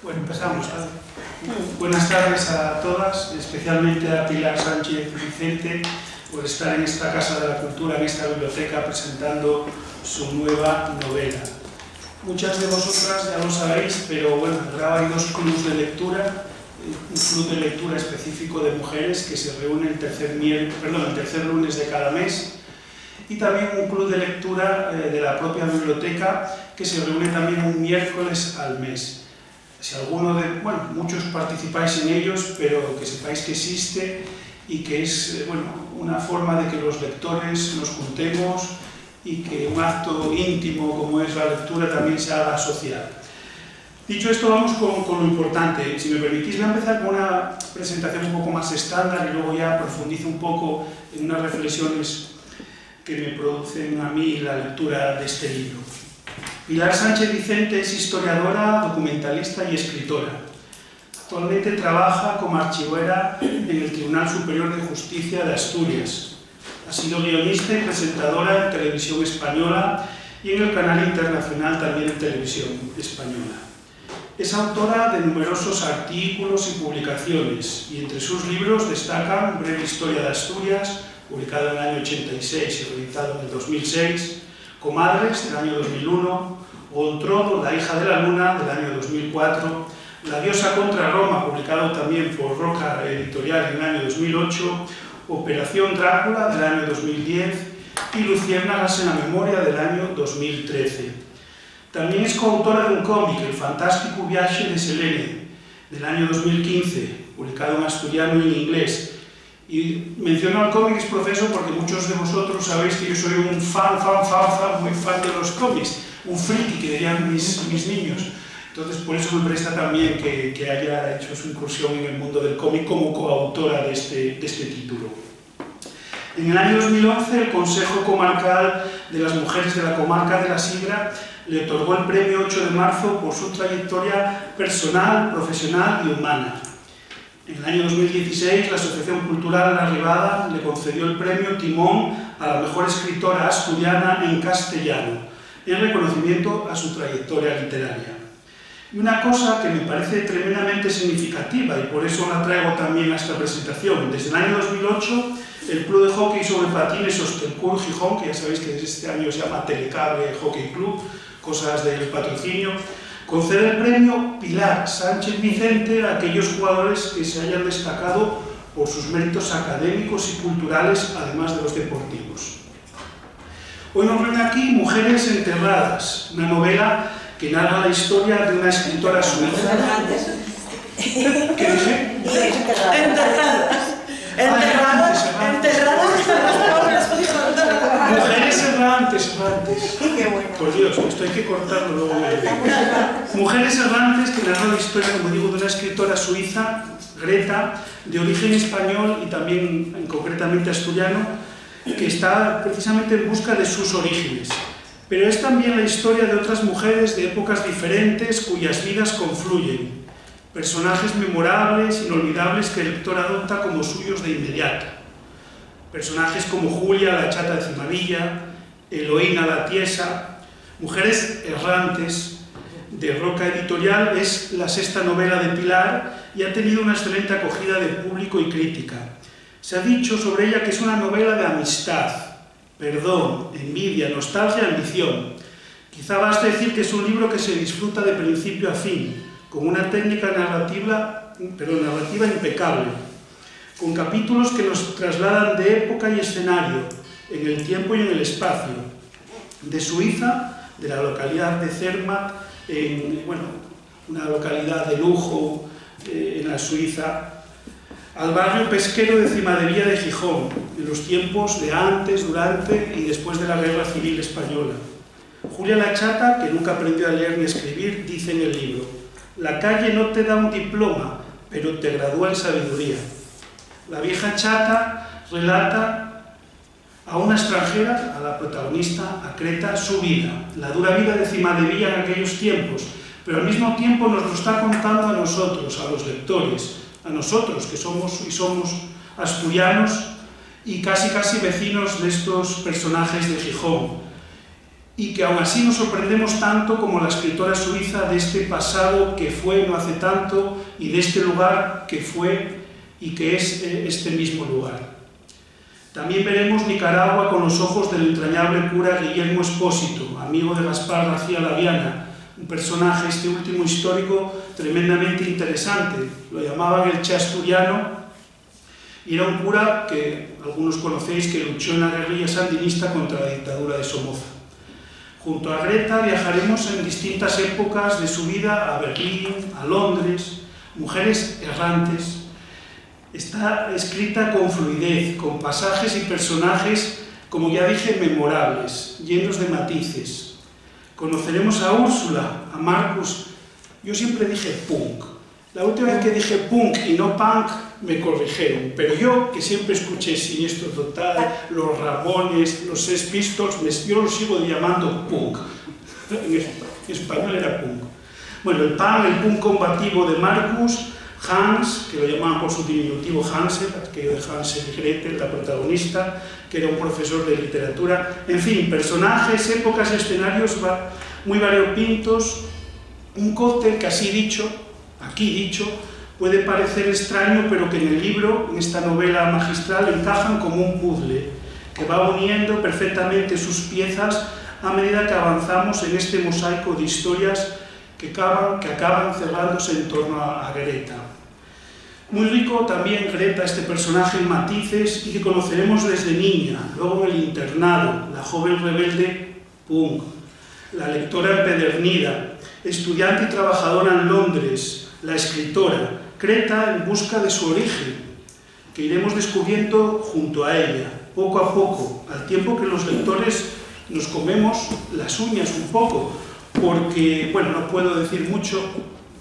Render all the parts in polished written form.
Bueno, empezamos. Buenas tardes a todas, especialmente a Pilar Sánchez Vicente, por estar en esta Casa de la Cultura, en esta biblioteca, presentando su nueva novela. Muchas de vosotras ya lo sabéis, pero bueno, hay dos clubes de lectura, un club de lectura específico de mujeres que se reúne el tercer lunes de cada mes, y también un club de lectura de la propia biblioteca que se reúne también un miércoles al mes. Si muchos participáis en ellos, pero que sepáis que existe y que es una forma de que los lectores nos juntemos y que un acto íntimo como es la lectura también se haga social. Dicho esto, vamos con lo importante. Si me permitís, voy a empezar con una presentación un poco más estándar y luego ya profundizo un poco en unas reflexiones que me producen a mí la lectura de este libro. Pilar Sánchez Vicente es historiadora, documentalista y escritora. Actualmente trabaja como archivera en el Tribunal Superior de Justicia de Asturias. Ha sido guionista y presentadora en Televisión Española y en el canal internacional también en Televisión Española. Es autora de numerosos artículos y publicaciones, y entre sus libros destacan Breve Historia de Asturias, publicado en el año 86 y reeditado en el 2006, Comadres, del año 2001, Gontrodo, La hija de la luna, del año 2004, La diosa contra Roma, publicado también por Roca Editorial en el año 2008, Operación Drácula, del año 2010, y Luciérnagas en la memoria, del año 2013. También es coautora de un cómic, El fantástico viaje de Selene, del año 2015, publicado en asturiano y en inglés. Y menciono al cómic profeso porque muchos de vosotros sabéis que yo soy un muy fan de los cómics, un friki que dirían mis niños. Entonces por eso me presta también que haya hecho su incursión en el mundo del cómic como coautora de este título. En el año 2011 el Consejo Comarcal de las Mujeres de la Comarca de la Sidra le otorgó el premio 8 de marzo por su trayectoria personal, profesional y humana. En el año 2016, la Asociación Cultural La Ribada le concedió el premio Timón a la mejor escritora asturiana en castellano, en reconocimiento a su trayectoria literaria. Y una cosa que me parece tremendamente significativa, y por eso la traigo también a esta presentación. Desde el año 2008, el Club de Hockey sobre Patines Ostercur Gijón, que ya sabéis que desde este año se llama Telecable Hockey Club, cosas del patrocinio, concede el premio Pilar Sánchez Vicente a aquellos jugadores que se hayan destacado por sus méritos académicos y culturales, además de los deportivos. Hoy nos ven aquí Mujeres enterradas, una novela que narra la historia de una escritora suiza. ¿Qué dije? Enterradas. Mujeres errantes. Por Dios, esto hay que cortarlo luego. Mujeres errantes, que narra la historia, como digo, de una escritora suiza, Greta, de origen español y también concretamente asturiano, que está precisamente en busca de sus orígenes. Pero es también la historia de otras mujeres de épocas diferentes cuyas vidas confluyen. Personajes memorables, inolvidables, que el lector adopta como suyos de inmediato. Personajes como Julia, la chata de Cimadilla, Eloína, la tiesa. Mujeres errantes, de Roca Editorial, es la sexta novela de Pilar y ha tenido una excelente acogida de público y crítica. Se ha dicho sobre ella que es una novela de amistad, perdón, envidia, nostalgia, ambición. Quizá baste decir que es un libro que se disfruta de principio a fin, con una técnica narrativa impecable, con capítulos que nos trasladan de época y escenario, en el tiempo y en el espacio, de Suiza, de la localidad de Zermatt, una localidad de lujo en la Suiza, al barrio pesquero de Cimadevilla de Gijón, en los tiempos de antes, durante y después de la Guerra Civil Española. Julia la chata, que nunca aprendió a leer ni a escribir, dice en el libro: la calle no te da un diploma, pero te gradúa en sabiduría. La vieja chata relata a una extranjera, a la protagonista, a Creta, su vida, la dura vida de Cimadevilla en aquellos tiempos, pero al mismo tiempo nos lo está contando a nosotros, a los lectores, a nosotros que somos asturianos y casi vecinos de estos personajes de Gijón. y que aún así nos sorprendemos tanto como la escritora suiza de este pasado que fue no hace tanto y de este lugar que fue y que es este mismo lugar. También veremos Nicaragua con los ojos del entrañable cura Guillermo Espósito, amigo de Gaspar García Laviana, un personaje, este último histórico, tremendamente interesante. Lo llamaban el Che Asturiano, y era un cura que algunos conocéis que luchó en la guerrilla sandinista contra la dictadura de Somoza. Junto a Greta viajaremos en distintas épocas de su vida a Berlín, a Londres, mujeres errantes. Está escrita con fluidez, con pasajes y personajes, como ya dije, memorables, llenos de matices. Conoceremos a Úrsula, a Marcus. Yo siempre dije punk. La última vez que dije punk y no punk, me corrigieron, pero yo, que siempre escuché Siniestro Total, los Ramones, los Sex Pistols, yo los sigo llamando punk. En español era punk. Bueno, el punk combativo de Marcus, Hans, que lo llamaban por su diminutivo Hansel, aquello de Hansel y Gretel, la protagonista, que era un profesor de literatura. En fin, personajes, épocas, escenarios muy variopintos, un cóctel que así dicho, aquí dicho, puede parecer extraño, pero que en el libro, en esta novela magistral, encajan como un puzzle, que va uniendo perfectamente sus piezas a medida que avanzamos en este mosaico de historias que acaban cerrándose en torno a Greta. Muy rico también Greta, este personaje en matices y que conoceremos desde niña, luego en el internado, la joven rebelde punk, la lectora empedernida, estudiante y trabajadora en Londres, la escritora, Greta en busca de su origen, que iremos descubriendo junto a ella, poco a poco, al tiempo que los lectores nos comemos las uñas un poco, porque, bueno, no puedo decir mucho,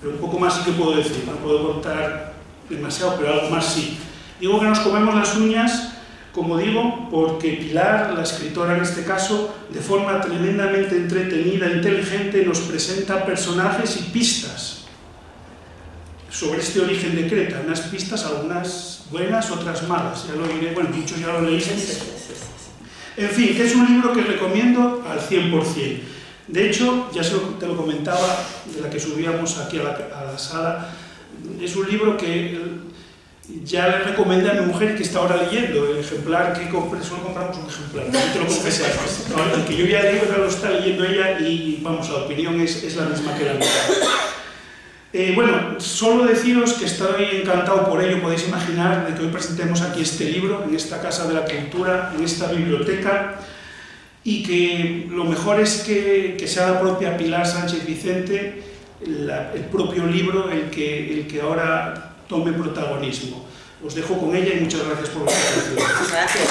pero un poco más sí que puedo decir, no puedo contar demasiado, pero algo más sí. Digo que nos comemos las uñas, como digo, porque Pilar, la escritora en este caso, de forma tremendamente entretenida e inteligente, nos presenta personajes y pistas sobre este origen de Greta, unas pistas, algunas buenas, otras malas, ya lo diré, bueno, dicho ya lo leéis. En fin, que es un libro que recomiendo al 100%. De hecho, ya te lo comentaba, de la que subíamos aquí a la sala, es un libro que ya le recomendé a mi mujer que está ahora leyendo, el ejemplar que compré, solo compramos un ejemplar, no te lo confesé, el que yo ya leí, ahora lo está leyendo ella y vamos, la opinión es la misma que la mía. Bueno, solo deciros que estoy encantado por ello, podéis imaginar, de que hoy presentemos aquí este libro, en esta Casa de la Cultura, en esta biblioteca, y que lo mejor es que sea la propia Pilar Sánchez Vicente, el propio libro, el que ahora tome protagonismo. Os dejo con ella y muchas gracias por vuestra atención. Gracias.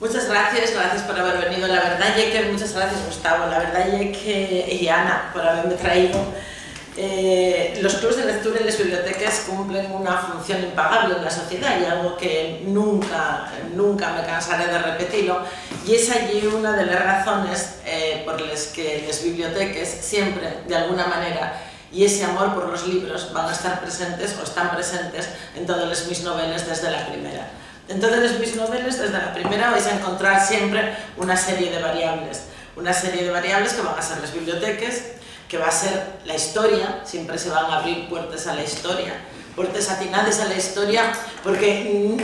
Muchas gracias por haber venido. La verdad es que muchas gracias, Gustavo. La verdad es que, y Ana, por haberme traído. Los clubes de lectura y las bibliotecas cumplen una función impagable en la sociedad y algo que nunca me cansaré de repetirlo, y es allí una de las razones por las que las bibliotecas siempre, de alguna manera, y ese amor por los libros van a estar presentes o están presentes en todas las mis novelas desde la primera. En todas las mis novelas, desde la primera, vais a encontrar siempre una serie de variables que van a ser las bibliotecas, que va a ser la historia, siempre se van a abrir puertas a la historia, puertas atinadas a la historia, porque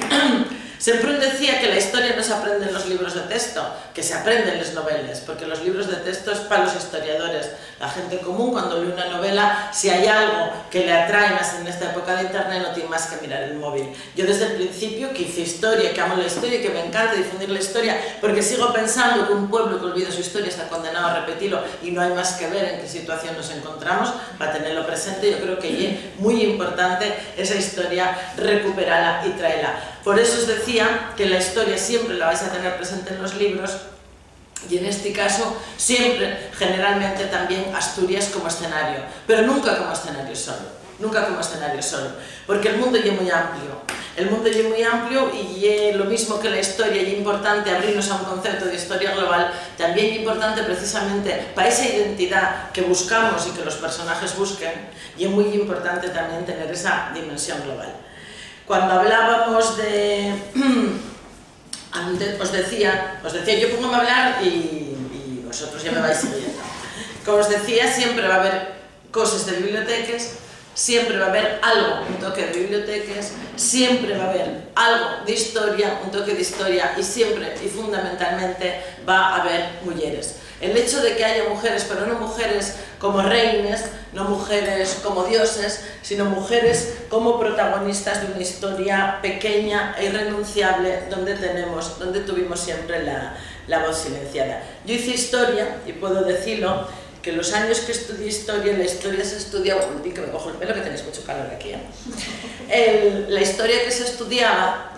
siempre decía que la historia no se aprende en los libros de texto, que se aprende en las novelas, porque los libros de texto es para los historiadores. La gente común, cuando lee una novela, si hay algo que le atrae más en esta época de internet, no tiene más que mirar el móvil. Yo desde el principio que hice historia, que amo la historia y que me encanta difundir la historia, porque sigo pensando que un pueblo que olvida su historia está condenado a repetirlo y no hay más que ver en qué situación nos encontramos para tenerlo presente. Yo creo que es muy importante esa historia, recuperarla y traerla. Por eso os decía que la historia siempre la vais a tener presente en los libros, y en este caso siempre, generalmente también Asturias como escenario, pero nunca como escenario solo, porque el mundo es muy amplio, y es lo mismo que la historia, y es importante abrirnos a un concepto de historia global, también es importante precisamente para esa identidad que buscamos y que los personajes busquen, y es muy importante también tener esa dimensión global. cuando hablábamos de... Antes os decía, yo pongo a hablar y vosotros ya me vais siguiendo. Como os decía, siempre va a haber cosas de bibliotecas, siempre va a haber algo, un toque de bibliotecas, siempre va a haber algo de historia, un toque de historia, y siempre y fundamentalmente va a haber mujeres. El hecho de que haya mujeres, pero no mujeres como reinas, no mujeres como dioses, sino mujeres como protagonistas de una historia pequeña e irrenunciable donde tuvimos siempre la voz silenciada. Yo hice historia, y puedo decirlo, que los años que estudié historia, la historia se estudiaba, que me cojo el pelo que tenéis mucho calor aquí, la historia que se estudiaba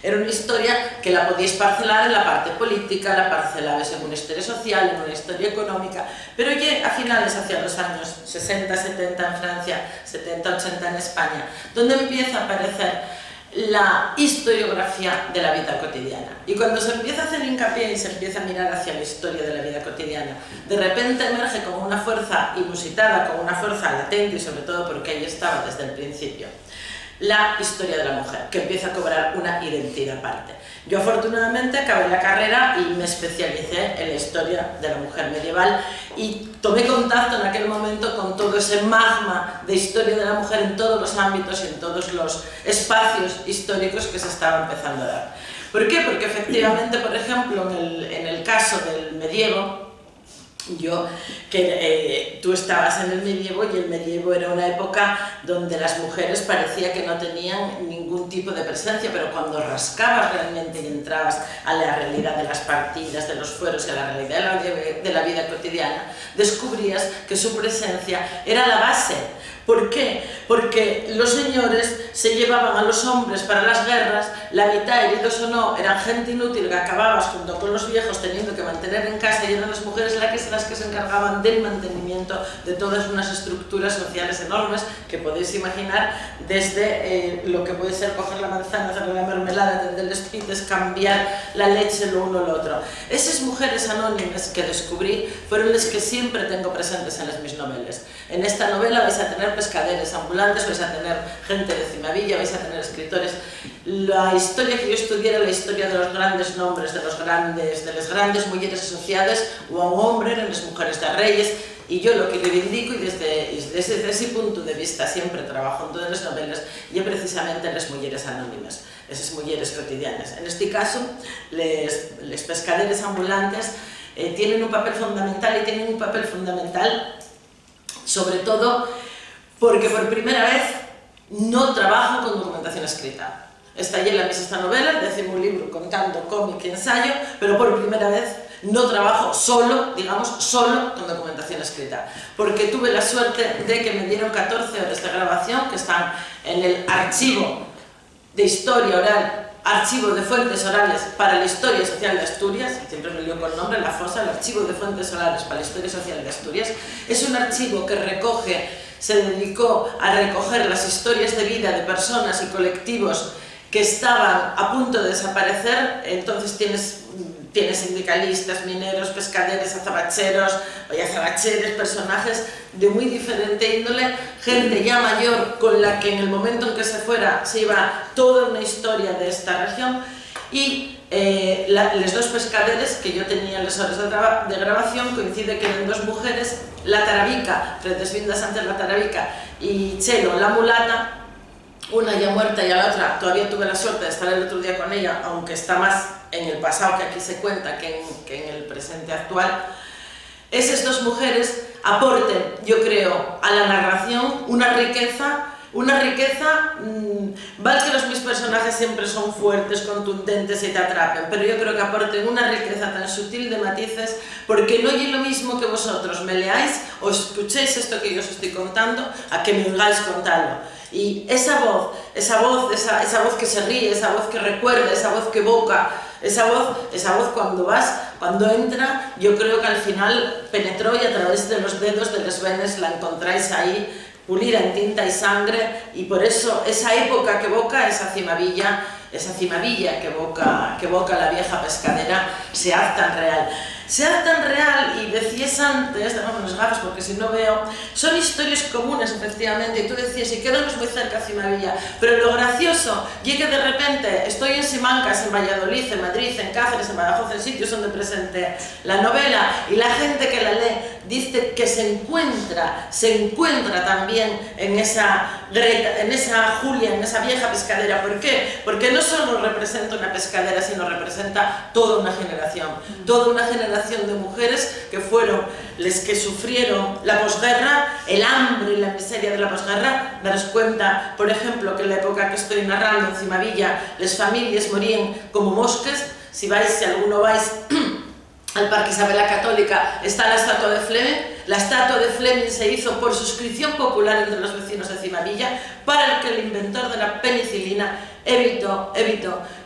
era una historia que la podíais parcelar en la parte política, la parcelabais en una historia social, en una historia económica, pero ya a finales, hacia los años 60, 70 en Francia, 70, 80 en España, donde empieza a aparecer la historiografía de la vida cotidiana. Y cuando se empieza a hacer hincapié y se empieza a mirar hacia la historia de la vida cotidiana, de repente emerge como una fuerza inusitada, como una fuerza latente, y sobre todo porque ahí estaba desde el principio, la historia de la mujer, que empieza a cobrar una identidad aparte. Yo afortunadamente acabé la carrera y me especialicé en la historia de la mujer medieval y tomé contacto en aquel momento con todo ese magma de historia de la mujer en todos los ámbitos y en todos los espacios históricos que se estaban empezando a dar. ¿Por qué? Porque efectivamente, por ejemplo, en el caso del medievo, tú estabas en el medievo y el medievo era una época donde las mujeres parecía que no tenían ningún tipo de presencia, pero cuando rascabas realmente y entrabas a la realidad de las partidas, de los fueros, a la realidad de la vida cotidiana, descubrías que su presencia era la base. ¿Por qué? Porque los señores se llevaban a los hombres para las guerras, la mitad, heridos o no, eran gente inútil que acababas junto con los viejos teniendo que mantener en casa, y eran las mujeres las que se encargaban del mantenimiento de todas unas estructuras sociales enormes que podéis imaginar, desde lo que puede ser coger la manzana, hacerle la mermelada, tender los pites, cambiar la leche, lo uno o lo otro. Esas mujeres anónimas que descubrí fueron las que siempre tengo presentes en mis novelas. En esta novela vais a tener pescaderes ambulantes, vais a tener gente de Cimavilla, vais a tener escritores. La historia que yo estudié era la historia de los grandes nombres, de las grandes mujeres asociadas o a un hombre, eran las mujeres de reyes, y yo lo que reivindico, y desde ese punto de vista siempre trabajo en todas las novelas, y precisamente en las mujeres anónimas, esas mujeres cotidianas. En este caso, los pescaderes ambulantes tienen un papel fundamental, y tienen un papel fundamental sobre todo porque por primera vez no trabajo con documentación escrita. Está ahí en la mesa esta novela, decimos un libro contando cómic y ensayo, pero por primera vez no trabajo solo, digamos, solo con documentación escrita, porque tuve la suerte de que me dieron 14 horas de grabación que están en el archivo de historia oral, Archivo de Fuentes Orales para la Historia Social de Asturias, siempre me lío con el nombre, la FOSA, el Archivo de Fuentes Orales para la Historia Social de Asturias. Es un archivo que se dedicó a recoger las historias de vida de personas y colectivos que estaban a punto de desaparecer. Entonces tienes sindicalistas, mineros, pescaderes, azabacheros y azabacheres, personajes de muy diferente índole, gente ya mayor con la que en el momento en que se fuera se iba toda una historia de esta región, y los dos pescaderes que yo tenía en las horas de grabación coincide que eran dos mujeres, la Tarabica, Redesvinda Sánchez la Tarabica, y Chelo la mulata, una ya muerta y a la otra todavía tuve la suerte de estar el otro día con ella, aunque está más en el pasado que aquí se cuenta que en el presente actual. Esas dos mujeres aporten, yo creo, a la narración una riqueza, vale que mis personajes siempre son fuertes, contundentes y te atrapen, pero yo creo que aporten una riqueza tan sutil de matices, porque no es lo mismo que vosotros me leáis o escuchéis esto que yo os estoy contando a que me oigáis contarlo. Y esa voz que se ríe, esa voz que recuerda, esa voz que evoca, esa voz cuando entra, yo creo que al final penetró, y a través de los dedos de las venas la encontráis ahí, pulida en tinta y sangre, y por eso esa época que evoca, esa Cimavilla, esa Cimavilla que evoca la vieja pescadera, se hace tan real. Se hace tan real, y decías antes, dame unas gafas porque si no veo, son historias comunes efectivamente, y tú decías, y quedamos muy cerca de Cimavilla, pero lo gracioso es que de repente estoy en Simancas, en Valladolid, en Madrid, en Cáceres, en Badajoz, en sitios donde presenté la novela, y la gente que la lee dice que se encuentra también en esa Greta, en esa Julia, en esa vieja pescadera. ¿Por qué? Porque no solo representa una pescadera, sino representa toda una generación de mujeres que fueron las que sufrieron la posguerra, el hambre y la miseria de la posguerra. Daros cuenta, por ejemplo, que en la época que estoy narrando en Cimavilla, las familias morían como moscas. Si alguno vais al Parque Isabel la Católica, está la estatua de Fleming. La estatua de Fleming se hizo por suscripción popular entre los vecinos de Cimavilla, para que el inventor de la penicilina evitó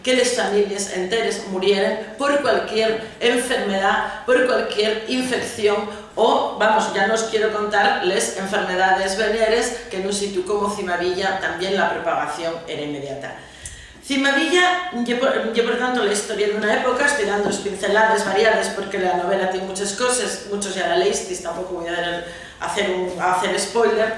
que las familias enteras murieran por cualquier enfermedad, por cualquier infección, o, vamos, ya no os quiero contar las enfermedades venéreas, que en un sitio como Cimavilla también la propagación era inmediata. Cimavilla, por tanto, la historia de una época. Estoy dando pinceladas variadas porque la novela tiene muchas cosas, muchos ya la leísteis, tampoco voy a hacer spoiler.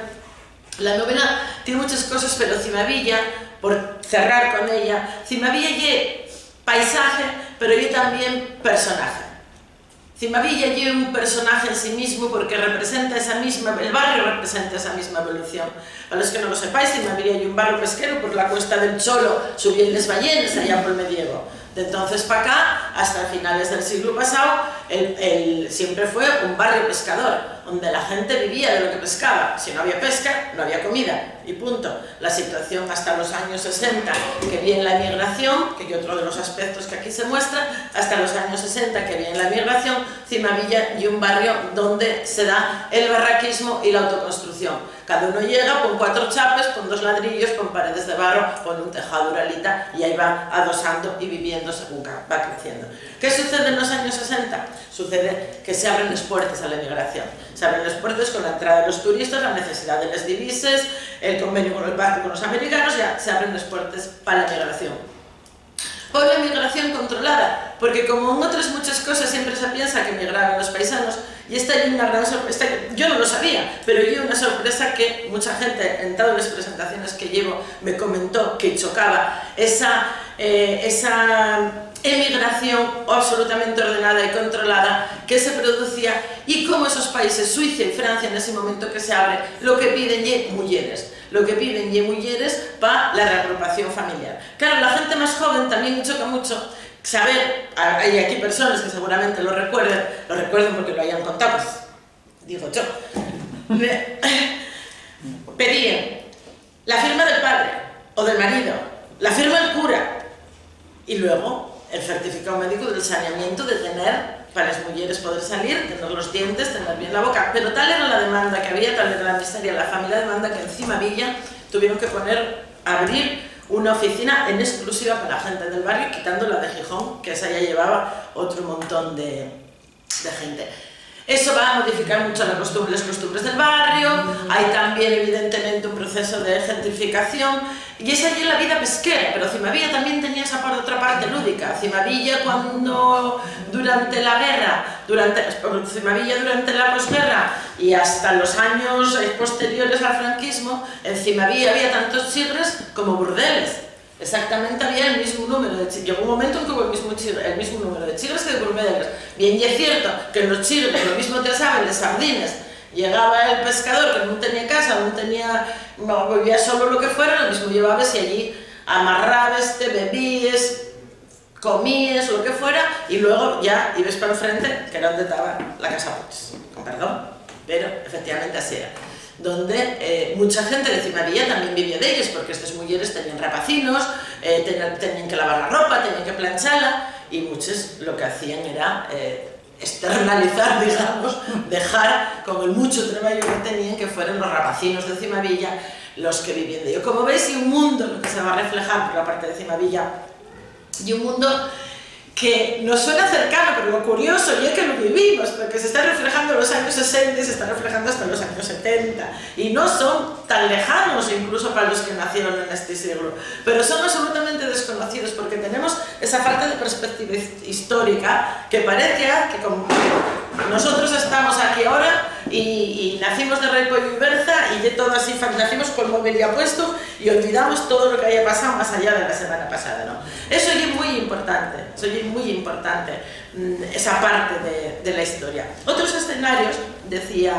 La novela tiene muchas cosas, pero Cimavilla, por cerrar con ella, Cimavilla es paisaje, pero es también personaje. Cimavilla es un personaje en sí mismo porque representa el barrio representa esa misma evolución. Para los que no lo sepáis, Cimavilla es un barrio pesquero, por la Cuesta del Cholo subían las ballenas allá por el medievo. De entonces para acá, hasta finales del siglo pasado, siempre fue un barrio pescador, donde la gente vivía de lo que pescaba. Si no había pesca, no había comida, y punto. La situación hasta los años 60, que viene la emigración, que es otro de los aspectos que aquí se muestra, hasta los años 60, que viene la emigración, Cimavilla y un barrio donde se da el barraquismo y la autoconstrucción. Cada uno llega, pon 4 chapes, pon 2 ladrillos, pon paredes de barro, pon un tejado uralita, y ahí va adosando y viviendo según va creciendo. ¿Qué sucede en los años 60? Sucede que se abren las puertas a la emigración. Se abren las puertas con la entrada de los turistas, la necesidad de las divisas, el convenio con el barco con los americanos, ya se abren las puertas para la emigración. Por la migración controlada, porque como en otras muchas cosas siempre se piensa que emigraban los paisanos, y esta es una gran sorpresa, yo no lo sabía, pero hay una sorpresa que mucha gente en todas las presentaciones que llevo me comentó que chocaba, esa emigración absolutamente ordenada y controlada que se producía, y cómo esos países, Suiza y Francia, en ese momento que se abre, lo que piden es mujeres. Lo que piden y mujeres para la reagrupación familiar. Claro, la gente más joven también choca mucho saber, hay aquí personas que seguramente lo recuerden porque lo hayan contado, pues, digo yo, pedían la firma del padre o del marido, la firma del cura, y luego el certificado médico del saneamiento, de tener, para las mujeres poder salir, tener los dientes, tener bien la boca. Pero tal era la demanda que había, tal era la miseria, la familia demanda, que en Cimavilla tuvieron que abrir una oficina en exclusiva para la gente del barrio, quitando la de Gijón, que esa ya llevaba otro montón de gente. Eso va a modificar mucho las costumbres del barrio. Hay también evidentemente un proceso de gentrificación, y esa ya es la vida pesquera. Pero Cimavilla también tenía esa otra parte lúdica. Cimavilla, durante la guerra, Cimavilla durante la posguerra y hasta los años posteriores al franquismo, en Cimavilla había tantos chigres como burdeles. Exactamente, había el mismo número de chigres. Llegó un momento en que hubo el mismo número de chigres que de burdeles. Bien, y es cierto que en los chigres lo mismo te saben de sardines. Llegaba el pescador que no tenía casa, vivía solo lo que fuera, lo mismo llevabas y allí amarrabas, te bebías, comías o lo que fuera, y luego ya ibas para enfrente, que era donde estaba la casa Puig, con perdón, pero efectivamente así era. Donde mucha gente de Cimavilla también vivía de ellos, porque estas mujeres tenían rapacinos, tenían que lavar la ropa, tenían que plancharla, y muchos lo que hacían era externalizar, digamos, dejar con el mucho trabajo que tenían, que fueran los rapacinos de Cimavilla los que vivían de ello. Como veis, hay un mundo lo que se va a reflejar por la parte de Cimavilla, y un mundo que nos suena cercano, pero lo curioso y es que lo vivimos, porque se está reflejando en los años 60 y se está reflejando hasta los años 70, y no son tan lejanos incluso para los que nacieron en este siglo, pero son absolutamente desconocidos porque tenemos esa falta de perspectiva histórica que parece que como nosotros estamos aquí ahora y nacimos de Rey Pollo y Berza y de todo así, nacimos con el móvil ya puesto y olvidamos todo lo que haya pasado más allá de la semana pasada, ¿no? Eso es muy importante, esa parte de la historia. Otros escenarios, decía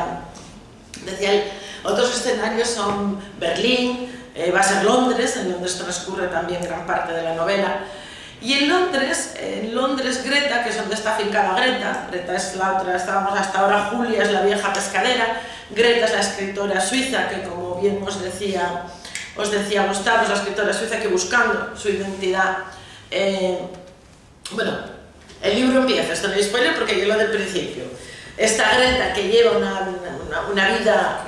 él, otros escenarios son Berlín, va a ser Londres, en Londres transcurre también gran parte de la novela. Y en Londres Greta, que es donde está afincada Greta es la otra, estábamos hasta ahora, Julia es la vieja pescadera, Greta es la escritora suiza, que como bien os decía Gustavo, es la escritora suiza que buscando su identidad, bueno, el libro empieza, esto no es spoiler porque yo lo del principio, esta Greta que lleva una vida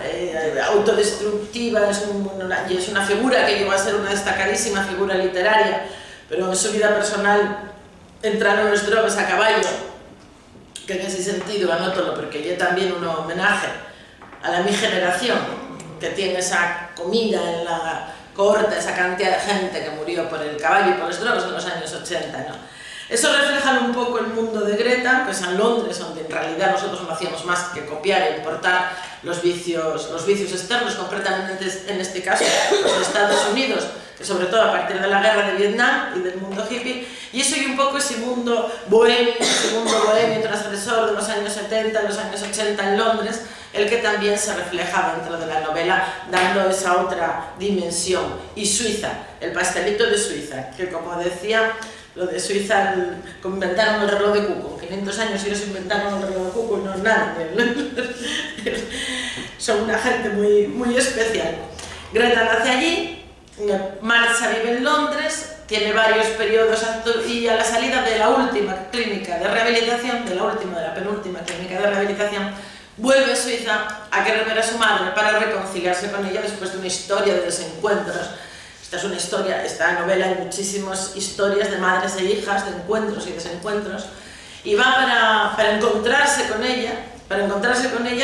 autodestructiva, es una figura que llegó a ser una destacadísima figura literaria, pero en su vida personal entraron los drogas a caballo, que en ese sentido anótalo porque yo también un homenaje a mi generación, que tiene esa comida en la cohorte, esa cantidad de gente que murió por el caballo y por los drogas en los años 80, ¿no? Eso refleja un poco el mundo de Greta, pues en Londres, donde en realidad nosotros no hacíamos más que copiar e importar los vicios externos, concretamente en este caso los de Estados Unidos, que sobre todo a partir de la guerra de Vietnam y del mundo hippie, y eso y un poco ese mundo bohemio transgresor de los años 70, los años 80 en Londres, el que también se refleja dentro de la novela, dando esa otra dimensión. Y Suiza, el pastelito de Suiza, que como decía, lo de Suiza, inventaron el reloj de cuco. En 500 años ellos inventaron el reloj de cuco y no es nada. Son una gente muy especial. Greta nace allí, marcha, vive en Londres, tiene varios periodos y a la salida de la última clínica de rehabilitación, de la penúltima clínica de rehabilitación, vuelve a Suiza a querer ver a su madre para reconciliarse con ella después de una historia de desencuentros. Esta es una historia, esta novela hay muchísimas historias de madres e hijas, de encuentros y desencuentros, y va para encontrarse con ella,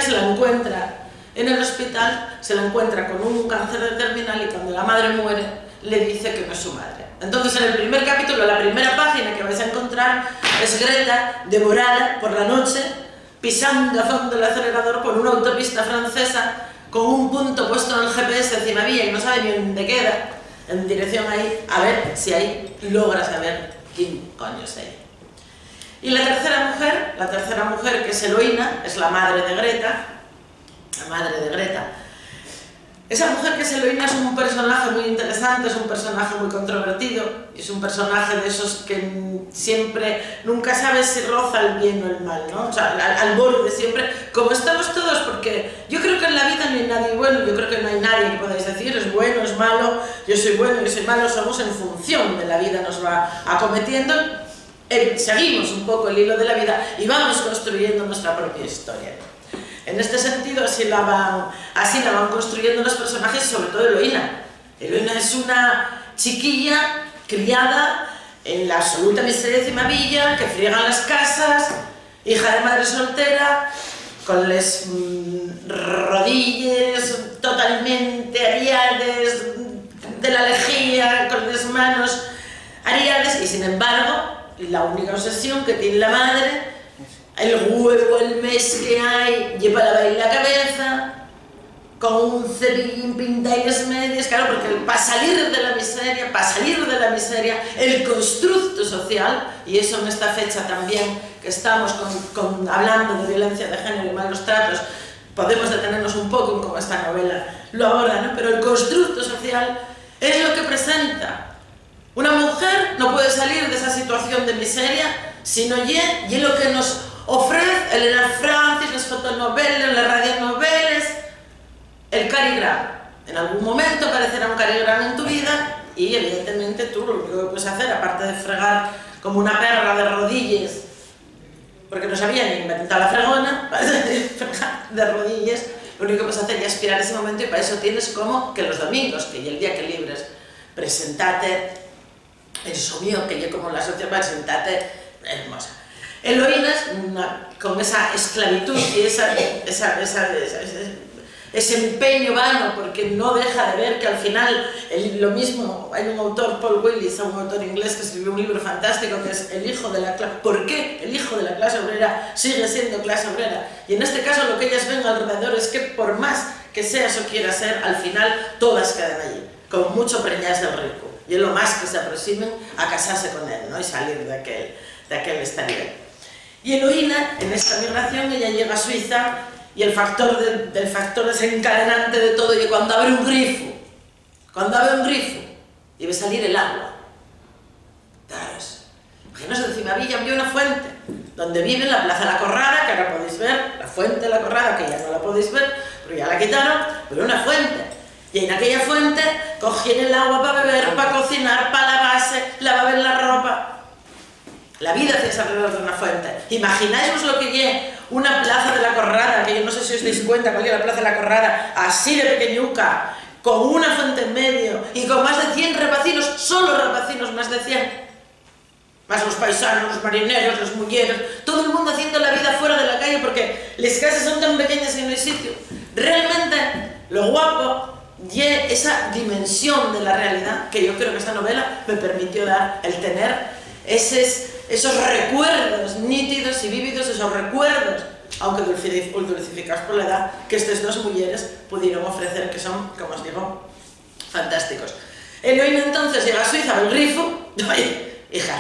se la encuentra en el hospital, se la encuentra con un cáncer terminal y cuando la madre muere le dice que no es su madre. Entonces en el primer capítulo, la primera página que vais a encontrar es Greta devorada por la noche, pisando a fondo el acelerador por una autopista francesa con un punto puesto en el GPS encima vía y no sabe ni dónde queda, en dirección ahí, a ver si ahí logra saber quién coño es ella. Y la tercera mujer que es Eloína, es la madre de Greta. Esa mujer que es Eloína es un personaje muy interesante, es un personaje muy controvertido, es un personaje de esos que siempre, nunca sabes si roza el bien o el mal, ¿no? O sea, al borde siempre, como estamos todos, porque yo creo que en la vida no hay nadie bueno, yo creo que no hay nadie que podáis decir es bueno, es malo, yo soy bueno, yo soy malo, somos en función de la vida, nos va acometiendo, seguimos un poco el hilo de la vida y vamos construyendo nuestra propia historia. En este sentido, así la van construyendo los personajes, sobre todo Eloína. Eloína es una chiquilla criada en la absoluta miseria de Cimavilla, que friega las casas, hija de madre soltera, con les rodillas totalmente ariades de la lejía, con las manos ariades, y sin embargo, la única obsesión que tiene la madre, el huevo, el mes que hay, lleva la en la cabeza, con un cepillín pinta y las medias, claro, porque para salir de la miseria, el constructo social, y eso en esta fecha también, que estamos hablando de violencia de género y malos tratos, podemos detenernos un poco en cómo esta novela lo aborda, ¿no? Pero el constructo social es lo que presenta. Una mujer no puede salir de esa situación de miseria si no y lo que nos ofrece Elena Francis, las fotonovelas, las radionovelas, el Cary Grant. En algún momento aparecerá un Cary Grant en tu vida y evidentemente tú lo único que puedes hacer, aparte de fregar como una perra de rodillas, porque no sabía ni inventar la fregona, fregar de rodillas, lo único que puedes hacer es aspirar ese momento y para eso tienes como que los domingos, que el día que libres, presentate en su mío, que yo como la sociedad presentate hermosa. Eloínas, con esa esclavitud y ese empeño vano, porque no deja de ver que al final, lo mismo, hay un autor, Paul Willis, un autor inglés que escribió un libro fantástico que es El hijo de la clase, ¿por qué el hijo de la clase obrera sigue siendo clase obrera? Y en este caso lo que ellas ven alrededor es que por más que seas o quieras ser, al final todas quedan allí, con mucho preñaz del rico, y es lo más que se aproximen a casarse con él, ¿no? Y salir de aquel estadio. Y Eloína, en esta migración, ella llega a Suiza y el factor desencadenante de todo es cuando abre un grifo y ve salir el agua. Daros, imaginaos encima Villa había una fuente donde vive en la Plaza de la Corrada, que ahora podéis ver, la fuente de la Corrada, que ya no la podéis ver, porque ya la quitaron, pero una fuente. Y en aquella fuente cogían el agua para beber, para cocinar, para lavarse, lavar la ropa. La vida hacía alrededor de una fuente. Imagináis lo que lleve una Plaza de la Corrada, que yo no sé si os dais cuenta cuál es la Plaza de la Corrada, así de pequeñuca, con una fuente en medio y con más de 100 rapacinos, solo rapacinos, más de 100. Más los paisanos, los marineros, los mulleros, todo el mundo haciendo la vida fuera de la calle porque las casas son tan pequeñas que no hay sitio. Realmente, lo guapo y esa dimensión de la realidad que yo creo que esta novela me permitió dar, el tener esos recuerdos nítidos y vívidos, esos recuerdos, aunque dulcificados por la edad, que estas dos mujeres pudieron ofrecer, que son, como os digo, fantásticos. Eloína entonces llega a Suiza, ve el grifo, hija,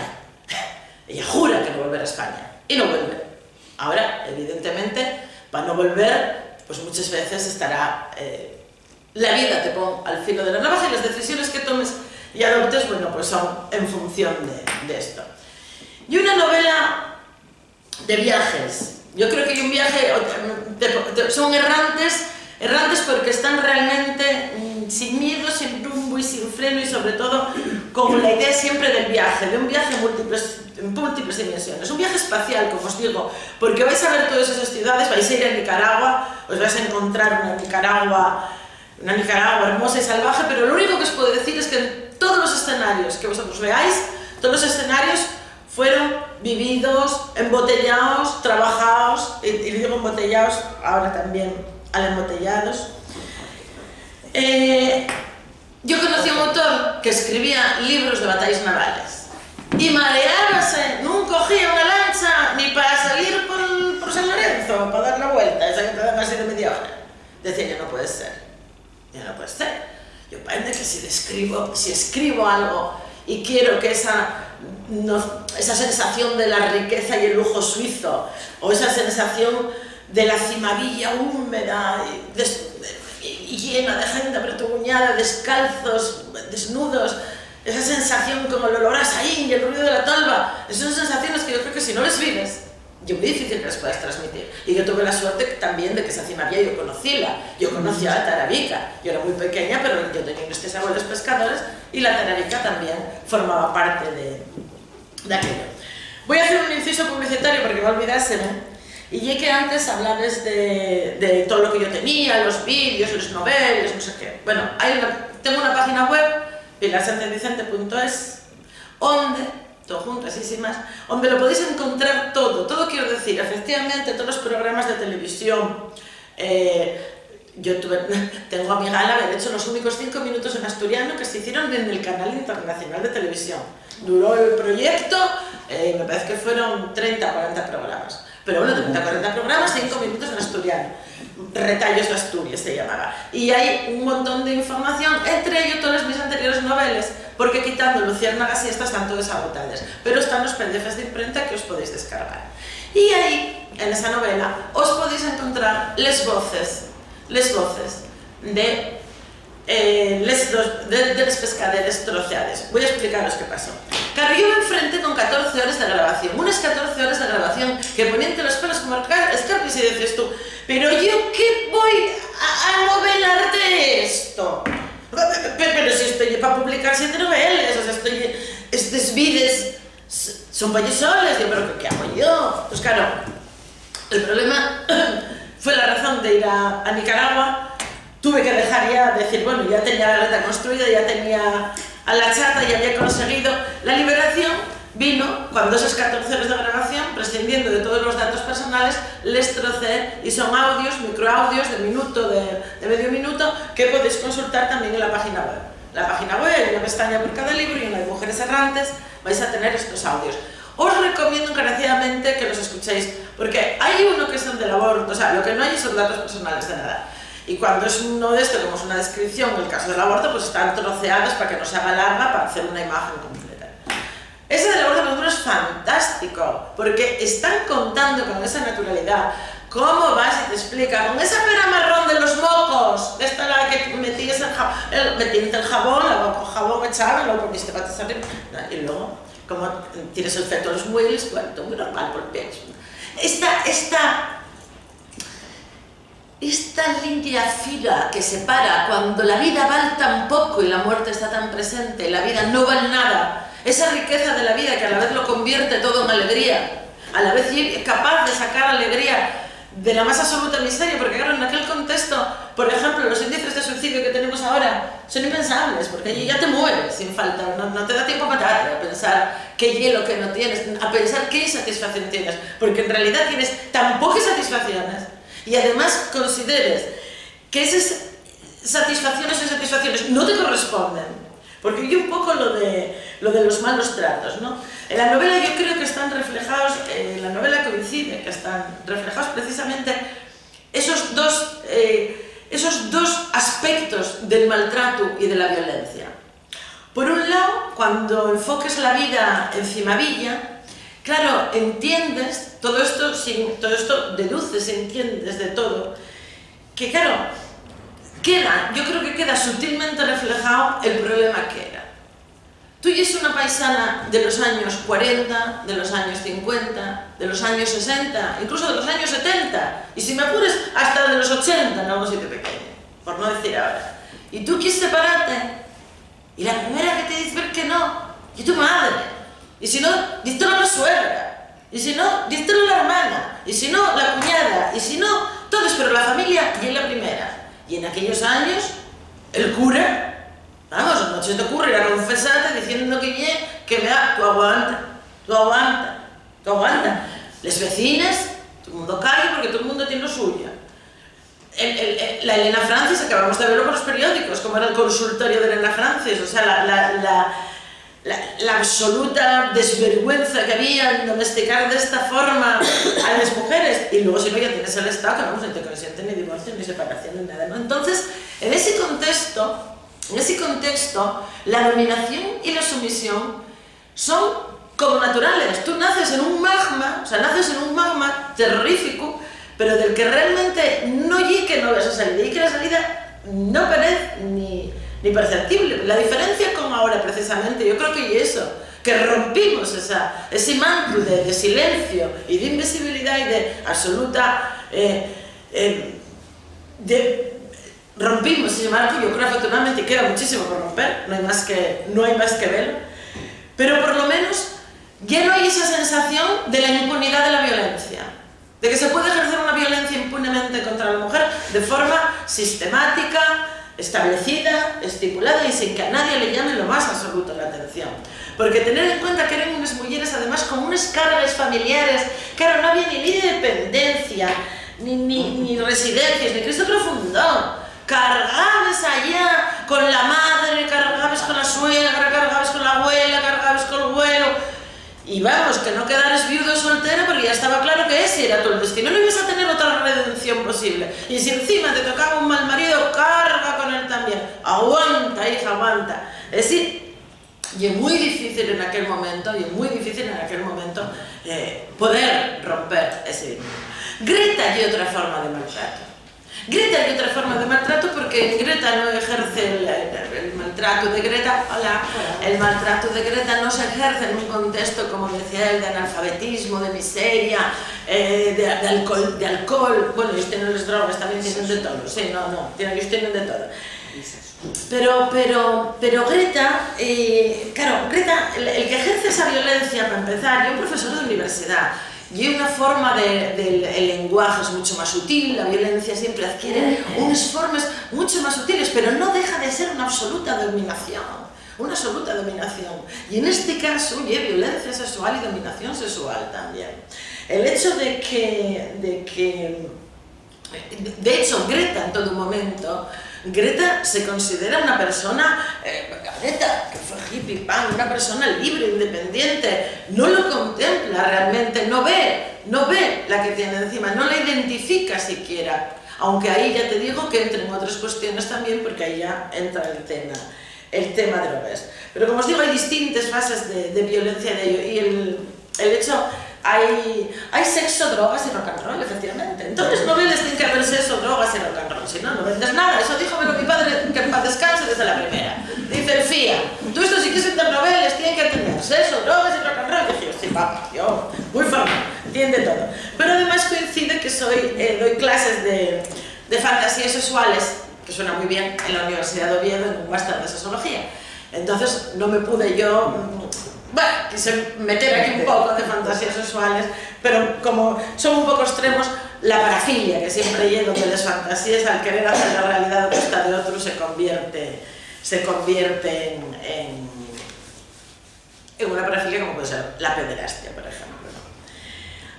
ella jura que no volverá a España, y no vuelve. Ahora, evidentemente, para no volver, pues muchas veces estará... la vida te pone al filo de la navaja y las decisiones que tomes y adoptes, bueno, pues son en función de esto. Y una novela de viajes. Yo creo que hay un viaje, son errantes porque están realmente sin miedo, sin rumbo y sin freno y sobre todo con la idea siempre del viaje, de un viaje en múltiples dimensiones. Un viaje espacial, como os digo, porque vais a ver todas esas ciudades, vais a ir a Nicaragua, os vais a encontrar una Nicaragua hermosa y salvaje, pero lo único que os puedo decir es que en todos los escenarios que vosotros veáis, todos los escenarios fueron vividos, embotellados, trabajados, y digo embotellados, ahora también al embotellados. Yo conocí a un autor que escribía libros de batallas navales y mareábase, no cogía una lancha ni para salir por San Lorenzo, para dar la vuelta, esa que te dan así de media hora. Decía, ya no puede ser. Ya no puede ser. Yo parece que si escribo algo y quiero que esa sensación de la riqueza y el lujo suizo, o esa sensación de la cimavilla húmeda y llena de gente apretuguñada, descalzos, desnudos, esa sensación como el olor a saín y el ruido de la tolva, esas son sensaciones que yo creo que si no las vives, es muy difícil que las puedas transmitir. Y yo tuve la suerte también de que esa cimavilla yo conocía a Tarabica. Yo era muy pequeña, pero yo tenía unos tres abuelos pescadores y la Tarabica también formaba parte de aquello. Voy a hacer un inciso publicitario porque me olvidárseme. Y ya que antes hablabas de todo lo que yo tenía, los vídeos, los noveles, no sé qué. Bueno, tengo una página web, pilarsantevicente.es, donde... todo junto, así sin más, donde lo podéis encontrar todo quiero decir, efectivamente, todos los programas de televisión. Yo tengo a mi gala haber hecho los únicos 5 minutos en asturiano que se hicieron en el canal internacional de televisión. Duró el proyecto, me parece que fueron 30 40 programas. Pero bueno, 30 40 programas, 5 minutos en asturiano. Retallos de Asturias se llamaba. Y hay un montón de información, entre ellos todas mis anteriores novelas, porque quitando Luciérnagas y estas están todas agotadas. Pero están los PDFs de imprenta que os podéis descargar. Y ahí, en esa novela, os podéis encontrar les voces de les pescaderes troceades. Voy a explicaros qué pasó. Claro, yo me enfrenté con 14 horas de grabación, unas 14 horas de grabación que poniente los pelos como escarpis y dices tú, pero yo qué voy a novelar de esto. Pero si estoy para publicar 7 novelas, o sea, estos vídeos son para yo solas, yo, pero ¿qué hago yo? Pues claro, el problema fue la razón de ir a Nicaragua. Tuve que dejar ya, decir, bueno, ya tenía la letra construida, ya tenía a la chata, ya había conseguido la liberación vino cuando esas 14 horas de grabación, prescindiendo de todos los datos personales, les trocé y son audios, microaudios de minuto, de medio minuto, que podéis consultar también en la página web. La página web, hay una pestaña por cada libro y en la de Mujeres Errantes vais a tener estos audios. Os recomiendo encarecidamente que los escuchéis, porque hay uno que es el del aborto, o sea, lo que no hay son datos personales de nada. Y cuando es uno de estos, como es una descripción del caso del aborto, pues están troceadas para que no se haga larga, para hacer una imagen completa. Ese del aborto, por ejemplo, es fantástico, porque están contando con esa naturalidad cómo vas y te explica, con esa pera marrón de los mocos, esta la que metías el jabón, luego con jabón echado, luego poniste patas arriba, y luego, como tienes el feto de los muebles, bueno, todo muy normal por el pie. Esta limpia fila que separa cuando la vida vale tan poco y la muerte está tan presente, la vida no vale nada, esa riqueza de la vida que a la vez lo convierte todo en alegría, a la vez capaz de sacar alegría de la más absoluta miseria, porque claro, en aquel contexto, por ejemplo, los índices de suicidio que tenemos ahora son impensables, porque allí ya te mueres sin falta, no te da tiempo a matarte, a pensar qué hielo que no tienes, a pensar qué insatisfacción tienes, porque en realidad tienes tan pocas satisfacciones, y además consideres que esas satisfacciones o insatisfacciones no te corresponden, porque hay un poco lo de los malos tratos, ¿no? En la novela yo creo que están reflejados, en la novela coincide que están reflejados precisamente esos dos aspectos del maltrato y de la violencia. Por un lado, cuando enfoques la vida en Cimavilla, claro, entiendes todo esto, deduces, entiendes de todo, que claro, yo creo que queda sutilmente reflejado el problema que era. Tú ya es una paisana de los años 40, de los años 50, de los años 60, incluso de los años 70, y si me apuras, hasta de los 80 en algún sitio pequeño, por no decir ahora. Y tú quieres separarte, y la primera que te dice que no, y tu madre. Y si no, dístelo a la suegra, y si no, dístelo a la hermana, y si no, la cuñada, y si no, todos, pero la familia y es la primera. Y en aquellos años, el cura, vamos, no se te ocurre ir a confesarte diciendo que vea, tú aguanta. Les vecinas, todo el mundo calla porque todo el mundo tiene lo suyo. La Elena Francis, acabamos de verlo por los periódicos, como era el consultorio de Elena Francis, o sea, la absoluta desvergüenza que había en domesticar de esta forma a las mujeres, y luego si no ya tienes el Estado que vamos, ni te consiente ni divorcio, ni separación, ni nada, ¿no? Entonces, en ese contexto, la dominación y la sumisión son como naturales. Tú naces en un magma, terrorífico, pero del que realmente no ves a salida, y que la salida no parece ni perceptible. La diferencia con ahora, precisamente, yo creo que es eso, que rompimos ese manto de silencio y de invisibilidad y de absoluta... rompimos ese marco. Yo creo afortunadamente queda muchísimo por romper, no hay más que verlo, pero por lo menos ya no hay esa sensación de la impunidad de la violencia, de que se puede ejercer una violencia impunemente contra la mujer de forma sistemática, establecida, estipulada y sin que a nadie le llame lo más absoluto la atención. Porque tener en cuenta que eran unas mujeres además con unas cargas familiares, claro, no había ni dependencia, ni residencias, ni Cristo profundón. Cargabas allá con la madre, cargabas con la suegra, cargabas con la abuela, cargabas con el abuelo. Y vamos, que no quedaras viudo o soltero porque ya estaba claro que ese era tu destino, no ibas a tener otra redención posible. Y si encima te tocaba un mal marido, carga con él también. Aguanta, hija, aguanta. Es decir, y es muy difícil en aquel momento, poder romper ese vínculo. Greta y otra forma de maltrato. Porque Greta no ejerce el maltrato de Greta, el maltrato de Greta no se ejerce en un contexto, como decía él, de analfabetismo, de miseria, de alcohol, bueno, ellos tienen las drogas, también tienen de todo, sí, ellos tienen de todo. Pero Greta, claro, Greta, el que ejerce esa violencia, para empezar, yo un profesor de universidad, y una forma el lenguaje es mucho más sutil, la violencia siempre adquiere unas formas mucho más sutiles, pero no deja de ser una absoluta dominación, una absoluta dominación. Y en este caso, hay violencia sexual y dominación sexual también. El hecho de hecho, Greta en todo momento, Greta se considera una persona, Greta, que fue hippie, una persona libre, independiente, no lo contempla realmente, no ve la que tiene encima, no la identifica siquiera, aunque ahí ya te digo que entran otras cuestiones también, porque ahí ya entra el tema drogas. Pero como os digo, hay distintas fases de violencia de ello, y el hecho... Hay sexo, drogas y rock and roll, efectivamente. Entonces novelas tienen que haber sexo, drogas y rock and roll, si no, no vendes nada. Eso dijo mi padre, que en paz descanse, desde la primera. Dice, Fía, tú esto si quieres vender novelas, tienen que tener sexo, drogas y rock and roll. Y dije, sí, papá, yo, muy formal, entiende todo. Pero además coincide que doy clases de fantasías sexuales, que suena muy bien, en la Universidad de Oviedo, en un máster de sexología. Entonces no me pude yo... Bueno, quise meter aquí un poco de fantasías sexuales, pero como son un poco extremos, la parafilia que siempre llevo de las fantasías, al querer hacer la realidad a costa de otro, se convierte en una parafilia como puede ser la pederastia, por ejemplo.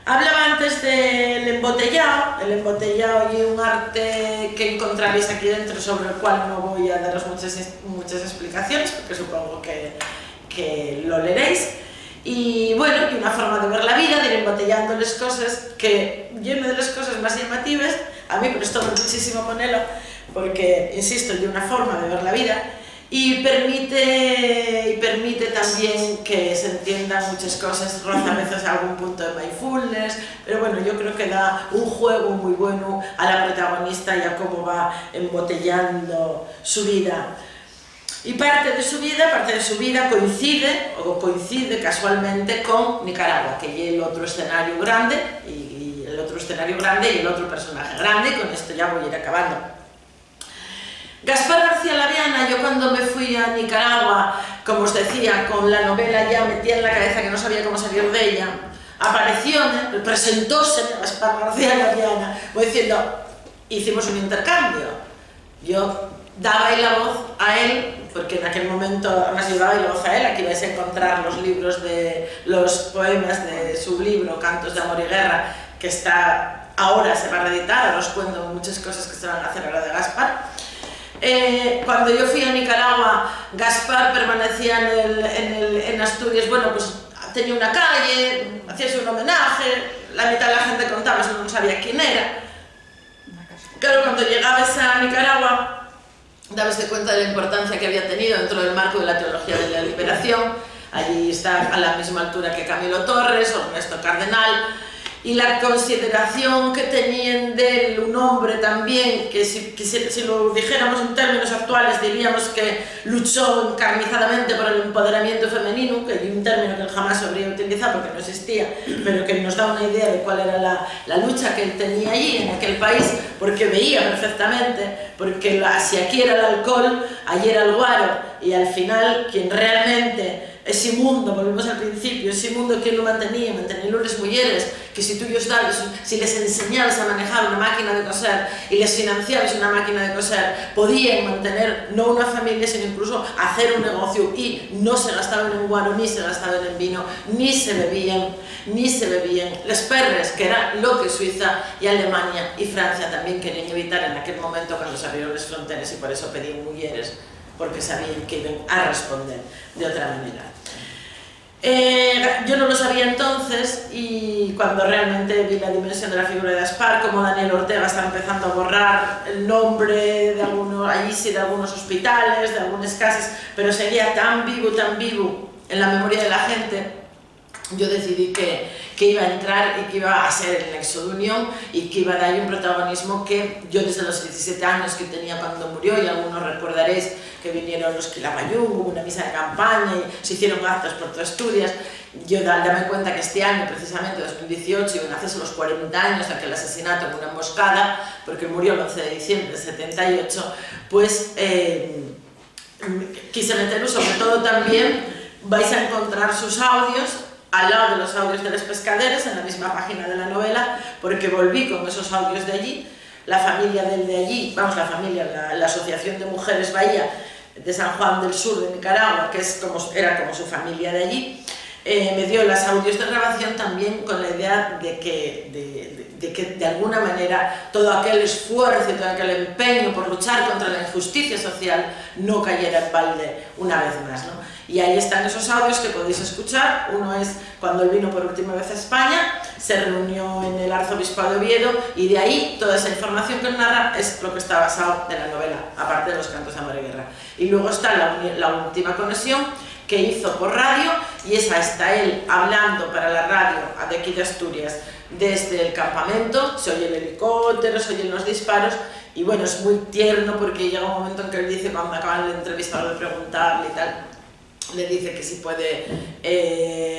Hablaba antes del embotellado. El embotellado y un arte que encontraréis aquí dentro, sobre el cual no voy a daros muchas explicaciones, porque supongo que lo leeréis. Y bueno, y una forma de ver la vida, de ir embotellando las cosas, que yo una de las cosas más llamativas, a mí me costó muchísimo ponerlo, porque, insisto, de una forma de ver la vida, y permite también que se entiendan muchas cosas, roza a veces algún punto de mindfulness, pero bueno, yo creo que da un juego muy bueno a la protagonista y a cómo va embotellando su vida. Y parte de su vida coincide casualmente con Nicaragua, que es el otro escenario grande, y el otro personaje grande, y con esto ya voy a ir acabando. Gaspar García Laviana, yo cuando me fui a Nicaragua, como os decía, con la novela ya metía en la cabeza que no sabía cómo salir de ella, aparecióme, presentóse Gaspar García Laviana, voy diciendo, hicimos un intercambio. Yo daba la voz a él, porque en aquel momento además yo daba la voz a él, aquí vais a encontrar los libros los poemas de su libro Cantos de Amor y Guerra, que ahora se va a reeditar, ahora os cuento muchas cosas que se van a hacer ahora de Gaspar. Cuando yo fui a Nicaragua, Gaspar permanecía en Asturias, bueno, pues tenía una calle, hacíase un homenaje, la mitad de la gente contaba, eso no sabía quién era. Claro, cuando llegabas a Nicaragua, dabas cuenta de la importancia que había tenido dentro del marco de la teología de la liberación. Allí está a la misma altura que Camilo Torres o Ernesto Cardenal, y la consideración que tenían de él, un hombre también que si lo dijéramos en términos actuales diríamos que luchó encarnizadamente por el empoderamiento femenino, que es un término que él jamás habría utilizado porque no existía, pero que nos da una idea de cuál era la lucha que él tenía allí en aquel país, porque veía perfectamente, porque si aquí era el alcohol, allí era el guaro, y al final quien realmente ese mundo, volvemos al principio, ese mundo que lo mantenía las mujeres, que si tú si les enseñabas a manejar una máquina de coser y les financiabas una máquina de coser, podían mantener no una familia, sino incluso hacer un negocio, y no se gastaban en guaro, ni se gastaban en vino, ni se bebían las perres, que era lo que Suiza y Alemania y Francia también querían evitar en aquel momento cuando se abrieron las fronteras, y por eso pedían mujeres, porque sabían que iban a responder de otra manera. Yo no lo sabía entonces, y cuando realmente vi la dimensión de la figura de Gaspar, como Daniel Ortega está empezando a borrar el nombre de algunos hospitales, de algunas casas, pero seguía tan vivo en la memoria de la gente, yo decidí que iba a entrar y que iba a ser el nexo de unión, y que iba a darle un protagonismo que yo desde los 17 años que tenía cuando murió, y algunos recordaréis que vinieron los Quilamayún, hubo una misa de campaña y se hicieron actos por todas Asturias. Yo dame cuenta que este año, precisamente 2018, iban a hacerse los 40 años de aquel asesinato en una emboscada, porque murió el 11 de diciembre de 78, pues quise meterlo. Sobre todo también vais a encontrar sus audios al lado de los audios de las pescaderas, en la misma página de la novela, porque volví con esos audios de allí. La familia del de allí, la Asociación de Mujeres Bahía, de San Juan del Sur de Nicaragua, que era como su familia de allí, me dio los audios de grabación también con la idea de que de alguna manera todo aquel esfuerzo y todo aquel empeño por luchar contra la injusticia social no cayera en balde una vez más, ¿no? Y ahí están esos audios que podéis escuchar. Uno es cuando él vino por última vez a España, se reunió en el Arzobispado de Oviedo, y de ahí toda esa información que él narra es lo que está basado en la novela, aparte de los cantos de amor y guerra. Y luego está la última conexión que hizo por radio, y esa está él hablando para la radio de aquí de Asturias desde el campamento. Se oye el helicóptero, se oyen los disparos, y bueno, es muy tierno porque llega un momento en que él dice, cuando acaban de entrevistarlo, de preguntarle y tal, le dice que si puede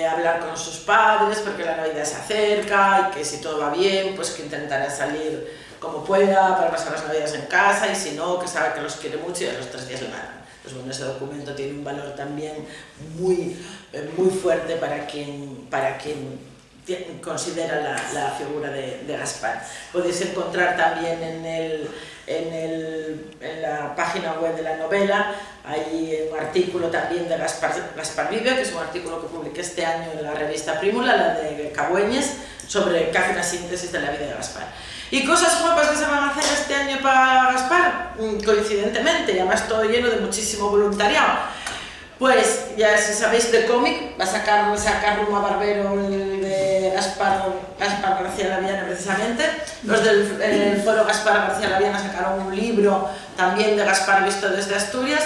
hablar con sus padres porque la Navidad se acerca, y que si todo va bien, pues que intentará salir como pueda para pasar las Navidades en casa, y si no, que sabe que los quiere mucho y a los 3 días le matan. Pues bueno, ese documento tiene un valor también muy fuerte para quien considera la figura de Gaspar. Podéis encontrar también en la página web de la novela, hay un artículo también de Gaspar Vive, que es un artículo que publiqué este año en la revista Prímula, la de Cabueñes, que hace una síntesis de la vida de Gaspar. Y cosas guapas que se van a hacer este año para Gaspar, coincidentemente, y además todo lleno de muchísimo voluntariado. Pues ya si sabéis de cómic, va a sacar Ruma Barbero de Gaspar García Laviana precisamente. Los del foro Gaspar García Laviana sacaron un libro también de Gaspar visto desde Asturias.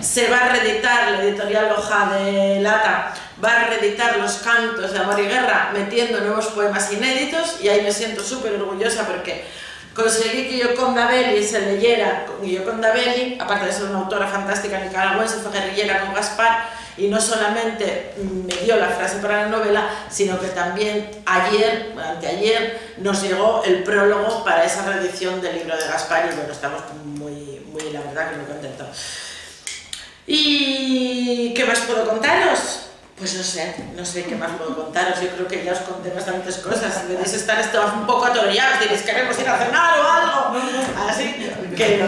Se va a reeditar, la editorial Hoja de Lata va a reeditar los cantos de amor y guerra metiendo nuevos poemas inéditos, y ahí me siento súper orgullosa porque conseguí que Yoconda Belli se leyera. Yoconda Belli, aparte de ser una autora fantástica nicaragüense, fue guerrillera con Gaspar, y no solamente me dio la frase para la novela, sino que también anteayer, nos llegó el prólogo para esa reedición del libro de Gaspar, y bueno, estamos muy, la verdad que muy contentos. ¿Y qué más puedo contaros? Pues no sé qué más puedo contaros. Yo creo que ya os conté bastantes cosas. Debéis estar un poco atoreados, diréis, queremos ir a cenar o algo. Así que...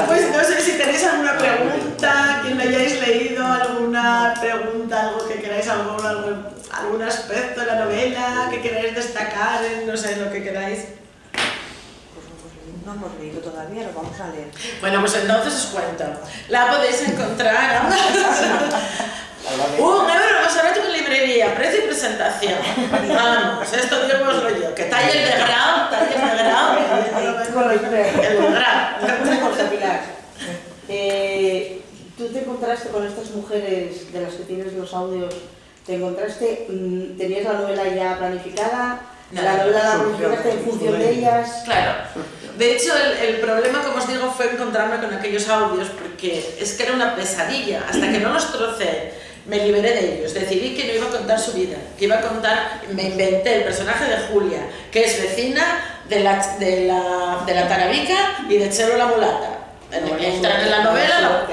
Pues no sé si tenéis alguna pregunta, quien lo hayáis leído, alguna pregunta, algo que queráis, algún aspecto de la novela que queráis destacar, no sé, lo que queráis. No hemos leído todavía, lo vamos a leer. Bueno, pues entonces os cuento. La podéis encontrar €1 más barato que en librería, precio y presentación. Vamos, esto digo yo, que talle el de grado, el grado. Una cosa, Pilar. Tú te encontraste con estas mujeres de las que tienes los audios, ¿tenías la novela ya planificada? ¿La novela la planificaste en función de ellas? Claro. De hecho, el problema, como os digo, fue encontrarme con aquellos audios, porque es que era una pesadilla. Hasta que no los trocé, me liberé de ellos. Decidí que no iba a contar su vida, que iba a contar, me inventé el personaje de Julia, que es vecina de la Tarabica y de Chelo la mulata. Entran en la novela,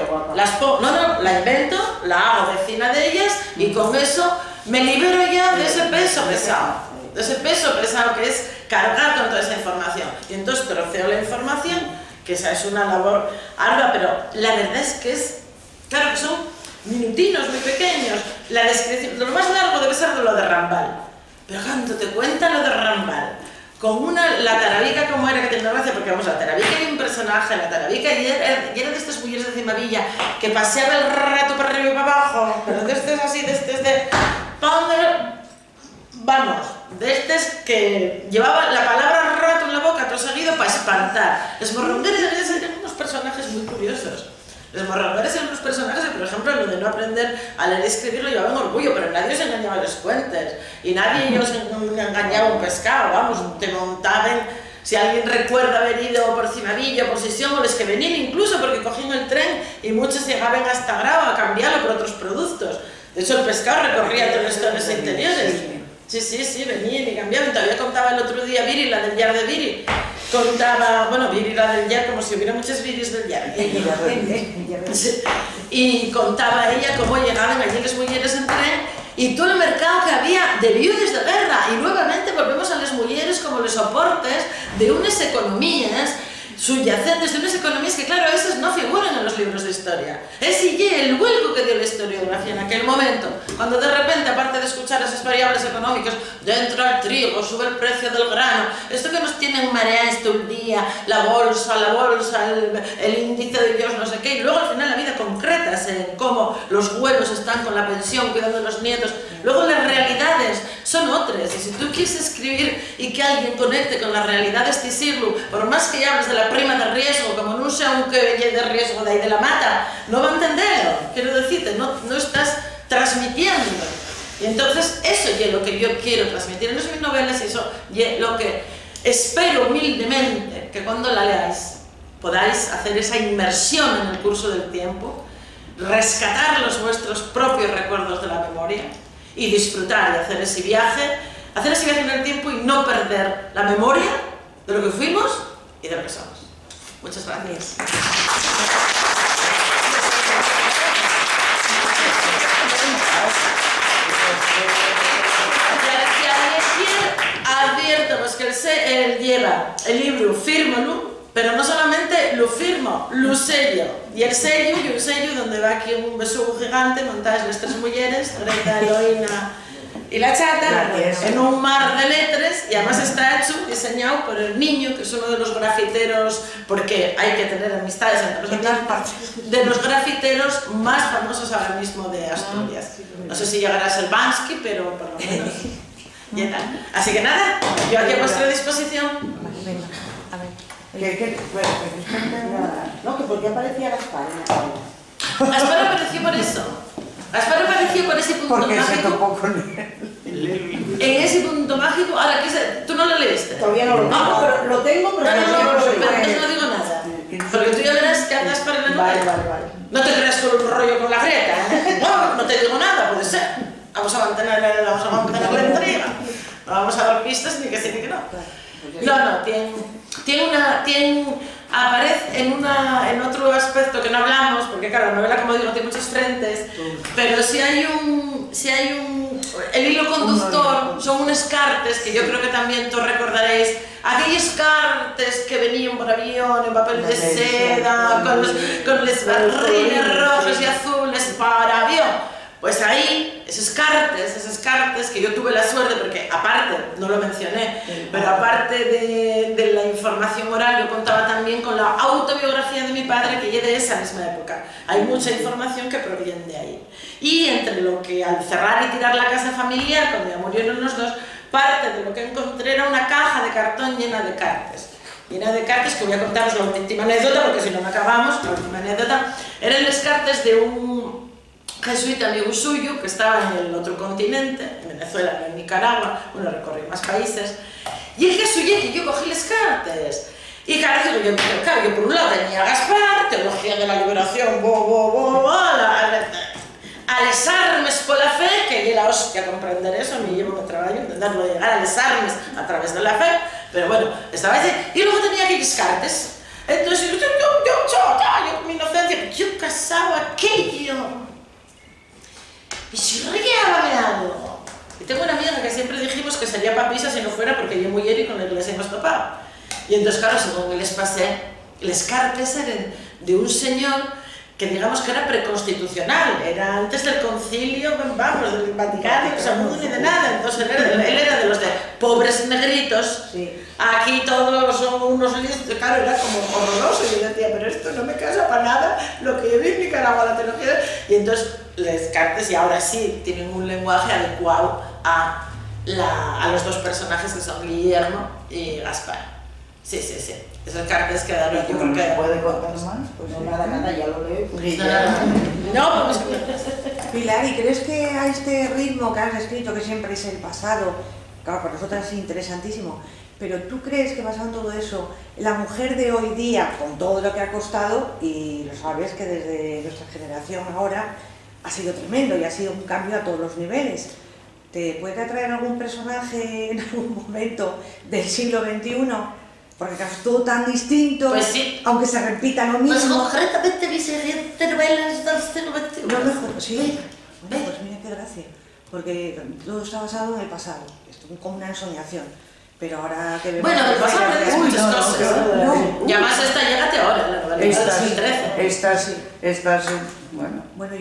la invento, la hago vecina de ellas, y con eso me libero ya de ese peso pesado. De ese peso pesado que es cargar con toda esa información. Y entonces troceo la información, que esa es una labor ardua, pero la verdad es que claro que son minutinos muy pequeños. La descripción, lo más largo debe ser de lo de Rambal, pero cuando te cuenta lo de Rambal, con la Tarabica como era, que tiene gracia, porque vamos, la Tarabica era un personaje, la Tarabica y era de estas mujeres de Cimavilla que paseaba el rato para arriba y para abajo, pero de estos así, vamos, de estos que llevaba la palabra rato en la boca todo seguido para espantar. Los morrongueres eran unos personajes muy curiosos. Los morrongueres eran unos personajes que, por ejemplo, lo de no aprender a leer y escribir lo llevaban orgullo, pero nadie os engañaba a los cuentes y nadie os engañaba un pescado, vamos, te montaban. Si alguien recuerda haber ido por Cimavilla, por Sisión, o los que venían incluso porque cogían el tren y muchos llegaban hasta Grau a cambiarlo por otros productos. De hecho, el pescado recorría todos los tonos interiores. Sí, venían y cambiaban. Todavía contaba el otro día Viri, la del Yar de Viri. Contaba, bueno, Viri, la del Yar, como si hubiera muchas Viris del Yar. Y contaba ella cómo llegaban allí las mujeres en tren y todo el mercado que había de viudes de guerra, y nuevamente volvemos a las mujeres como los soportes de unas economías subyacentes, de unas economías que claro, esas no figuran en los libros de historia. Es el vuelco que dio la historiografía en aquel momento, cuando de repente, aparte de escuchar esas variables económicas, entra el trigo, sube el precio del grano, esto que nos tienen mareados todo el día, la bolsa, el índice de Dios, no sé qué, y luego al final la vida concreta es en cómo los abuelos están con la pensión, cuidando de los nietos, luego las realidades son otras, y si tú quieres escribir y que alguien conecte con las realidades de siglo, por más que hables de la prima de riesgo, como no sea un que de riesgo de ahí de la mata, no va a entenderlo, quiero decirte, no estás transmitiendo. Y entonces eso es lo que yo quiero transmitir en mis novelas, y eso es lo que espero humildemente que cuando la leáis podáis hacer esa inmersión en el curso del tiempo, rescatar los vuestros propios recuerdos de la memoria y disfrutar de hacer ese viaje en el tiempo y no perder la memoria de lo que fuimos y de lo que somos. Muchas gracias. Advierto pues que él lleva el libro, fírmalo, pero no solamente lo firmo, lo sello. Y el sello, y un sello donde va aquí un besugo gigante, montáis las tres mujeres, Greta, Eloína y la chata, en un mar de letras, y además está hecho, diseñado por el niño, que es uno de los grafiteros, porque hay que tener amistades entre los de los grafiteros más famosos ahora mismo de Asturias. No sé si llegará a ser Bansky, pero por lo menos ya tal. Así que nada, yo aquí a vuestra disposición. A ver. No, que porque aparecía Gaspar. Gaspar apareció por eso. Gaspar apareció por ese punto porque mágico. se topó con él. En ese punto mágico, ahora que tú no lo leíste. Todavía no lo tengo, pero lo tengo, pero no digo nada. Porque tú ya verás que andas para la novela. Vale. No te creas con un rollo con la Greta, ¿eh? No te digo nada, puede ser. Vamos a mantener la intriga. No vamos a dar pistas ni que sí ni que no. No, aparece en otro aspecto que no hablamos, porque claro, la novela, como digo, tiene muchos frentes, pero si hay el hilo conductor, son unos cartes que yo creo que también todos recordaréis, aquellos cartes que venían por avión en papel de seda, con los barrines rojos y azules para avión. Pues ahí, esos cartes que yo tuve la suerte, porque aparte, no lo mencioné, pero aparte de la información oral, yo contaba también con la autobiografía de mi padre, que es de esa misma época. Hay mucha información que proviene de ahí. Y entre lo que al cerrar y tirar la casa familiar, cuando ya murieron los dos, parte de lo que encontré era una caja de cartón llena de cartas. Llena de cartas, que voy a contaros la última anécdota, porque si no acabamos, la última anécdota, eran las cartas de un jesuita amigo suyo que estaba en el otro continente, en Venezuela, en Nicaragua, bueno, recorrí más países, y el jesuita que yo cogí las cartas. Y claro, yo por un lado tenía Gaspar, teología de la liberación, a les armes por la fe, que es la hostia comprender eso, a mí llevo un trabajo intentarlo llegar a les armes a través de la fe, pero bueno, estaba así. Y luego tenía aquellas cartas. Entonces yo con mi inocencia, yo casaba aquello. Y chirriábame algo. Y tengo una amiga que siempre dijimos que sería papisa si no fuera porque yo mujer y con la iglesia hemos topado. Y entonces, claro, según les pasé, las cartas eran de un señor que digamos que era preconstitucional, era antes del concilio, vamos, del Vaticano, o sea, ni de nada. Entonces él era de los de pobres negritos, sí. Aquí todos son unos listos, claro, era como horroroso. Y yo decía, pero esto no me casa para nada, lo que yo vi en Nicaragua, la teología. Y entonces las cartas, y ahora sí, tienen un lenguaje adecuado a los dos personajes que son Guillermo y Gaspar. Sí. Esas cartas quedaron yo creo que... ¿Se puede contar más? Pues no, nada, ya lo leo. No, vamos Pilar, ¿y crees que a este ritmo que has descrito, que siempre es el pasado, claro, para nosotras es interesantísimo, pero tú crees que basado en todo eso, la mujer de hoy día, con todo lo que ha costado, y lo sabes que desde nuestra generación ahora, ha sido tremendo y ha sido un cambio a todos los niveles, ¿te puede atraer algún personaje en algún momento del siglo XXI? Porque es todo tan distinto, pues sí. Aunque se repita lo mismo. Pues concretamente mis siguientes novelas del siglo XXI. No, mejor, pues sí. Pues mira qué gracia. porque todo está basado en el pasado, es como una ensoñación. Pero ahora que vemos... Bueno, del pasado aprendes muchas cosas. Y además esta llega ahora, la novela de 2013. Esta sí, bueno. Bueno,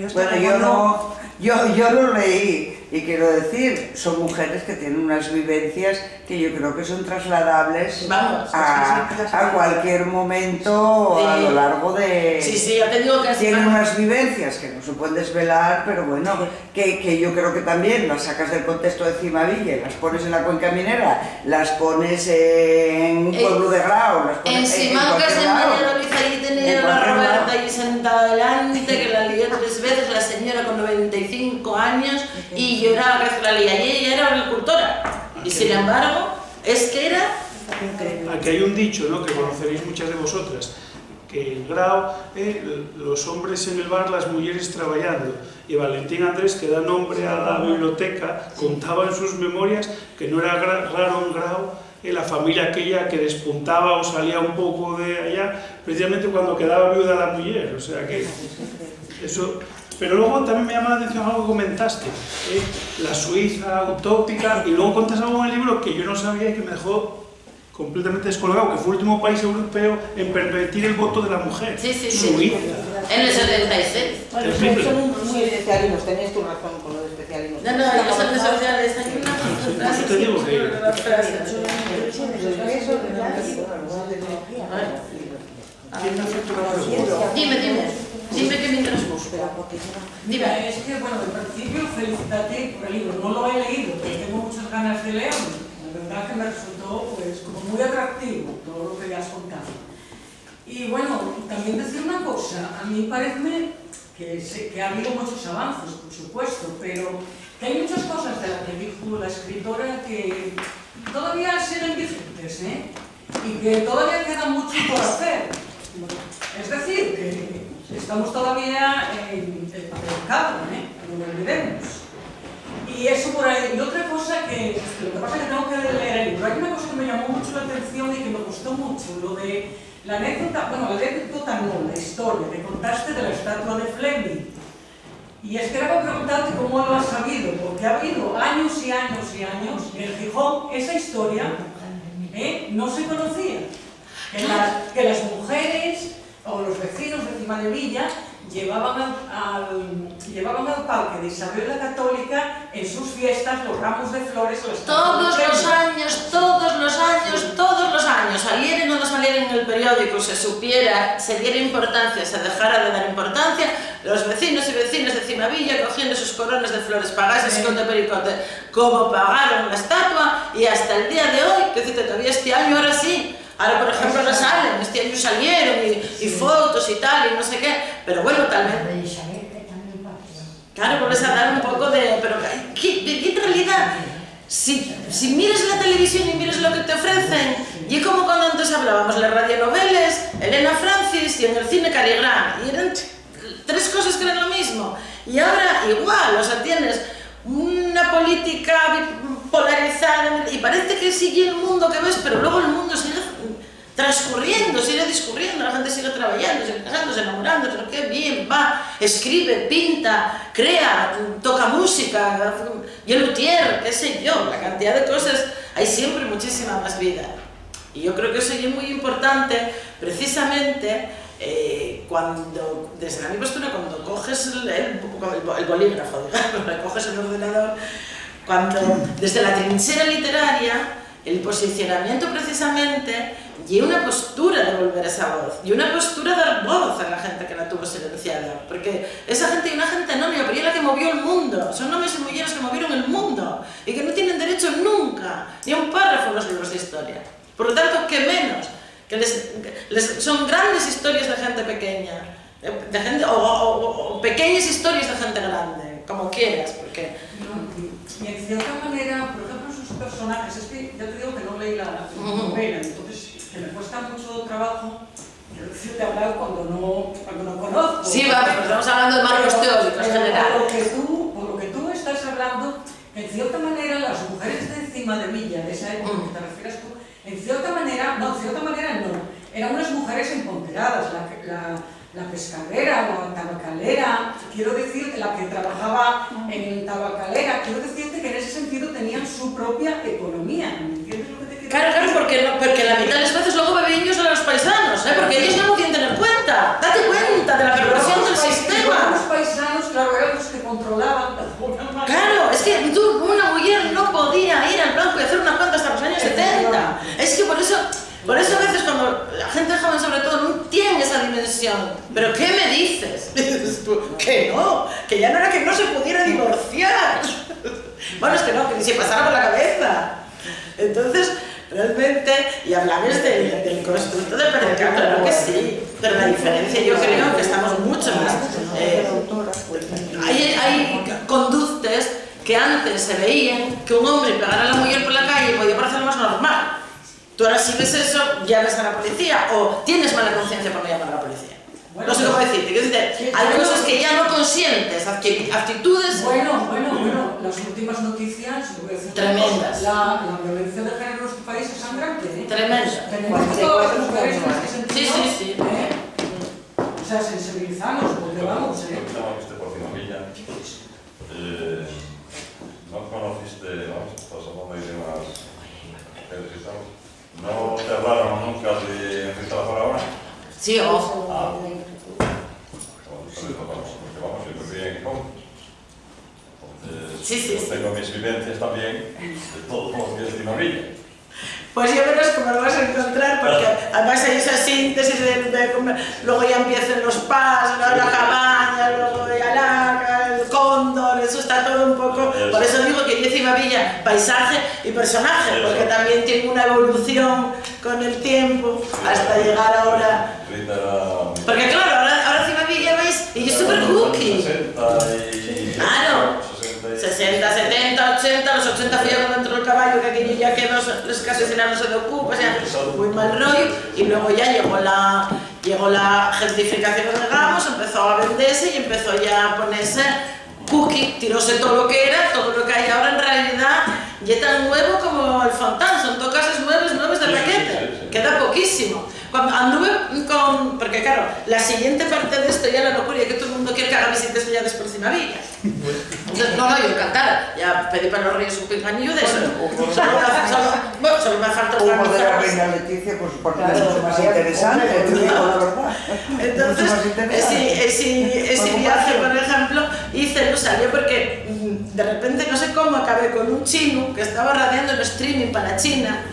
yo lo leí y quiero decir, son mujeres que tienen unas vivencias que yo creo que son trasladables a cualquier momento a lo largo de... Sí, ya te digo que... Tienen unas vivencias que no se pueden desvelar, pero bueno, que yo creo que también las sacas del contexto de Cimavilla y las pones en la Cuenca Minera, las pones en un pueblo de Grau, las pones en Simancas, en Valladolid, ahí tenía la Roberta ahí sentada delante, que la lié 3 veces, la señora con 95 años, y lloraba cada vez que la leía, y ella era agricultora, y sin embargo, es que era... Aquí hay un dicho, ¿no?, que conoceréis muchas de vosotras, que en Grau, los hombres en el bar, las mujeres trabajando, y Valentín Andrés, que da nombre a la biblioteca, contaba en sus memorias que no era raro en Grau la familia aquella que despuntaba o salía un poco de allá, precisamente cuando quedaba viuda la mujer, o sea que eso... Pero luego también me llama la atención algo que comentaste, la Suiza utópica, y luego contas algo en el libro que yo no sabía y que me dejó completamente descolgado, que fue el último país europeo en permitir el voto de la mujer. Sí. Suiza. En el 76. Bueno, son muy especialinos, tenéis tu razón con lo de especialinos. No, yo soy de sociales, aquí una Yo te digo que... Dime que mientras busco. Dime. Es que, bueno, en principio felicitarte por el libro. No lo he leído, pero tengo muchas ganas de leerlo. La verdad que me resultó, pues, como muy atractivo todo lo que has contado. Y bueno, también decir una cosa. A mí parece que ha habido muchos avances, por supuesto, pero que hay muchas cosas de las que dijo la escritora que todavía siguen vigentes, y que todavía queda mucho por hacer. Es decir, que estamos todavía en el patriarcado, no lo olvidemos. Y eso por ahí. Y otra cosa que lo que pasa es que tengo que leer el libro. Hay una cosa que me llamó mucho la atención y que me gustó mucho, lo de la anécdota, bueno, la anécdota no, la historia que contaste de la estatua de Fleming. Y es que era para preguntarte cómo lo has sabido, porque ha habido años y años y años, y en Gijón esa historia no se conocía. Que las mujeres o los vecinos de Cimadevilla llevaban al parque de Isabel la Católica en sus fiestas los ramos de flores. Todos los años, saliera o no saliera en el periódico, se supiera, se diera importancia, se dejara de dar importancia, los vecinos y vecinas de Cimavilla cogiendo sus coronas de flores, pagases con de pericote, como pagaron la estatua, y hasta el día de hoy, que todavía este año, ahora sí. Ahora, por ejemplo, no salen, este año salieron y fotos y tal, y no sé qué, pero bueno, tal vez... Claro, vuelves a dar un poco de... Pero en realidad, si miras la televisión y miras lo que te ofrecen, y como cuando antes hablábamos, las radionovelas, Elena Francis, y en el cine Cary Grant, y eran 3 cosas que eran lo mismo, y ahora igual, o sea, tienes una política polarizada, y parece que sigue el mundo que ves, pero luego el mundo sigue transcurriendo, sigue discurriendo, la gente sigue trabajando, sigue casándose, enamorándose, qué bien va, escribe, pinta, crea, toca música, y el luthier, qué sé yo, la cantidad de cosas, hay siempre muchísima más vida. Y yo creo que eso es muy importante, precisamente, cuando, desde mi postura, cuando coges el bolígrafo, digamos, coges el ordenador, cuando desde la trinchera literaria, el posicionamiento precisamente, y una postura de volver esa voz, y una postura de dar voz a la gente que la tuvo silenciada, porque esa gente y una gente anónima, pero es la que movió el mundo, son hombres y mujeres que movieron el mundo, y que no tienen derecho nunca, ni a un párrafo en los libros de historia. Por lo tanto, ¿qué menos? Que son grandes historias de gente pequeña, de gente, o pequeñas historias de gente grande, como quieras, porque... Y en cierta manera, por ejemplo, sus personajes, es que ya te digo que no leí la novela, entonces que me cuesta mucho trabajo decirte hablar cuando no conozco. Sí, vamos, pero estamos hablando de marcos teóricos generales. Por lo que tú estás hablando, en cierta manera las mujeres de Cimadevilla, de esa época que te refieres tú, en cierta manera no, eran unas mujeres empoderadas, la pescadera, la tabacalera, quiero decir, la que trabajaba en tabacalera, quiero decirte que en ese sentido tenían su propia economía, ¿me entiendes lo que te quiero decir? Claro, porque la mitad de las veces luego beben ellos a los paisanos, porque ellos no lo quieren tener cuenta. Date cuenta de la perversión del sistema. Los paisanos, claro, eran los que controlaban. Claro, es que una mujer no podía ir al banco y hacer una cuenta hasta los años 70. Es que por eso a veces cuando la gente joven sobre todo no tiene esa dimensión. ¿Pero qué me dices? Dices tú, que no, que ya no era que no se pudiera divorciar. Bueno, es que no, que ni se pasara por la cabeza. Entonces, realmente, y hablamos del constructo de predicado, claro que sí, pero la diferencia yo creo que estamos mucho más... hay conductas que antes se veían que un hombre pegara a la mujer por la calle podía parecer más normal. Tú ahora si ves eso, llamas a la policía o tienes mala conciencia por no llamar a la policía. No sé cómo decirte, hay cosas que ya no consientes, actitudes... Bueno, las últimas noticias, tremendas. La violencia de género en nuestro país es sangrante, ¿eh? Tremenda. Tenemos todas las mujeres en este sentido. Sí. O sea, sensibilizamos, porque vamos, ¿eh? No conociste, vamos, estás hablando de idiomas ¿no te hablaron nunca de empezar a ahora? Sí, ojo. Porque vamos, yo muy bien con. Sí. Tengo mis vivencias también de todos los días de Mavilla. Pues ya verás cómo lo vas a encontrar, porque además hay esa síntesis luego ya empiezan los pas, la cabaña, luego ya el cóndor, eso está todo un poco... Por eso digo que yo decía Villa, paisaje y personaje, porque también tiene una evolución con el tiempo hasta llegar ahora... Porque claro, ahora Cimavilla veis, y es súper cookie. Claro. 60, 70, 80, los 80 fui cuando entró el caballo, que aquello ya quedó, los casos no se le ocupa, o sea, muy mal rollo, y luego ya llegó la gentrificación, digamos, empezó a venderse y empezó ya a ponerse cookie, tiróse todo lo que era, todo lo que hay ahora en realidad, ya es tan nuevo como el Fontán, son todas casas nuevas de paquete, queda poquísimo. Cuando anduve con... porque claro, la siguiente parte de esto ya la locura y que todo el mundo quiere que haga visitas ya después de Cimavilla. Entonces, no, yo encantada, ya pedí para los Reyes un pinganillo de eso. Solo me falta un de la reina Leticia, pues porque es mucho más interesante, te digo la verdad. Entonces, ese viaje, por ejemplo, hice, no salió porque de repente no sé cómo acabé con un chino que estaba radiando en streaming para China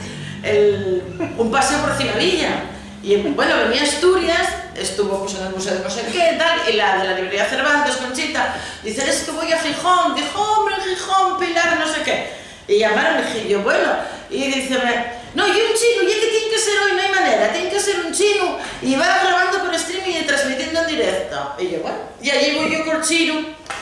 un paseo por Cimavilla. Y bueno, venía a Asturias, estuvo pues, en el museo de no sé qué, tal, y la de la librería Cervantes, Conchita, dice, es que voy a Gijón, dijo, hombre, Gijón, Pilar, no sé qué. Y llamaron y yo, bueno, y dice, no, y un chino, y es que tiene que ser hoy, no hay manera, tiene que ser un chino, y va grabando por streaming y transmitiendo en directo. Y yo, bueno, y allí voy yo con el chino,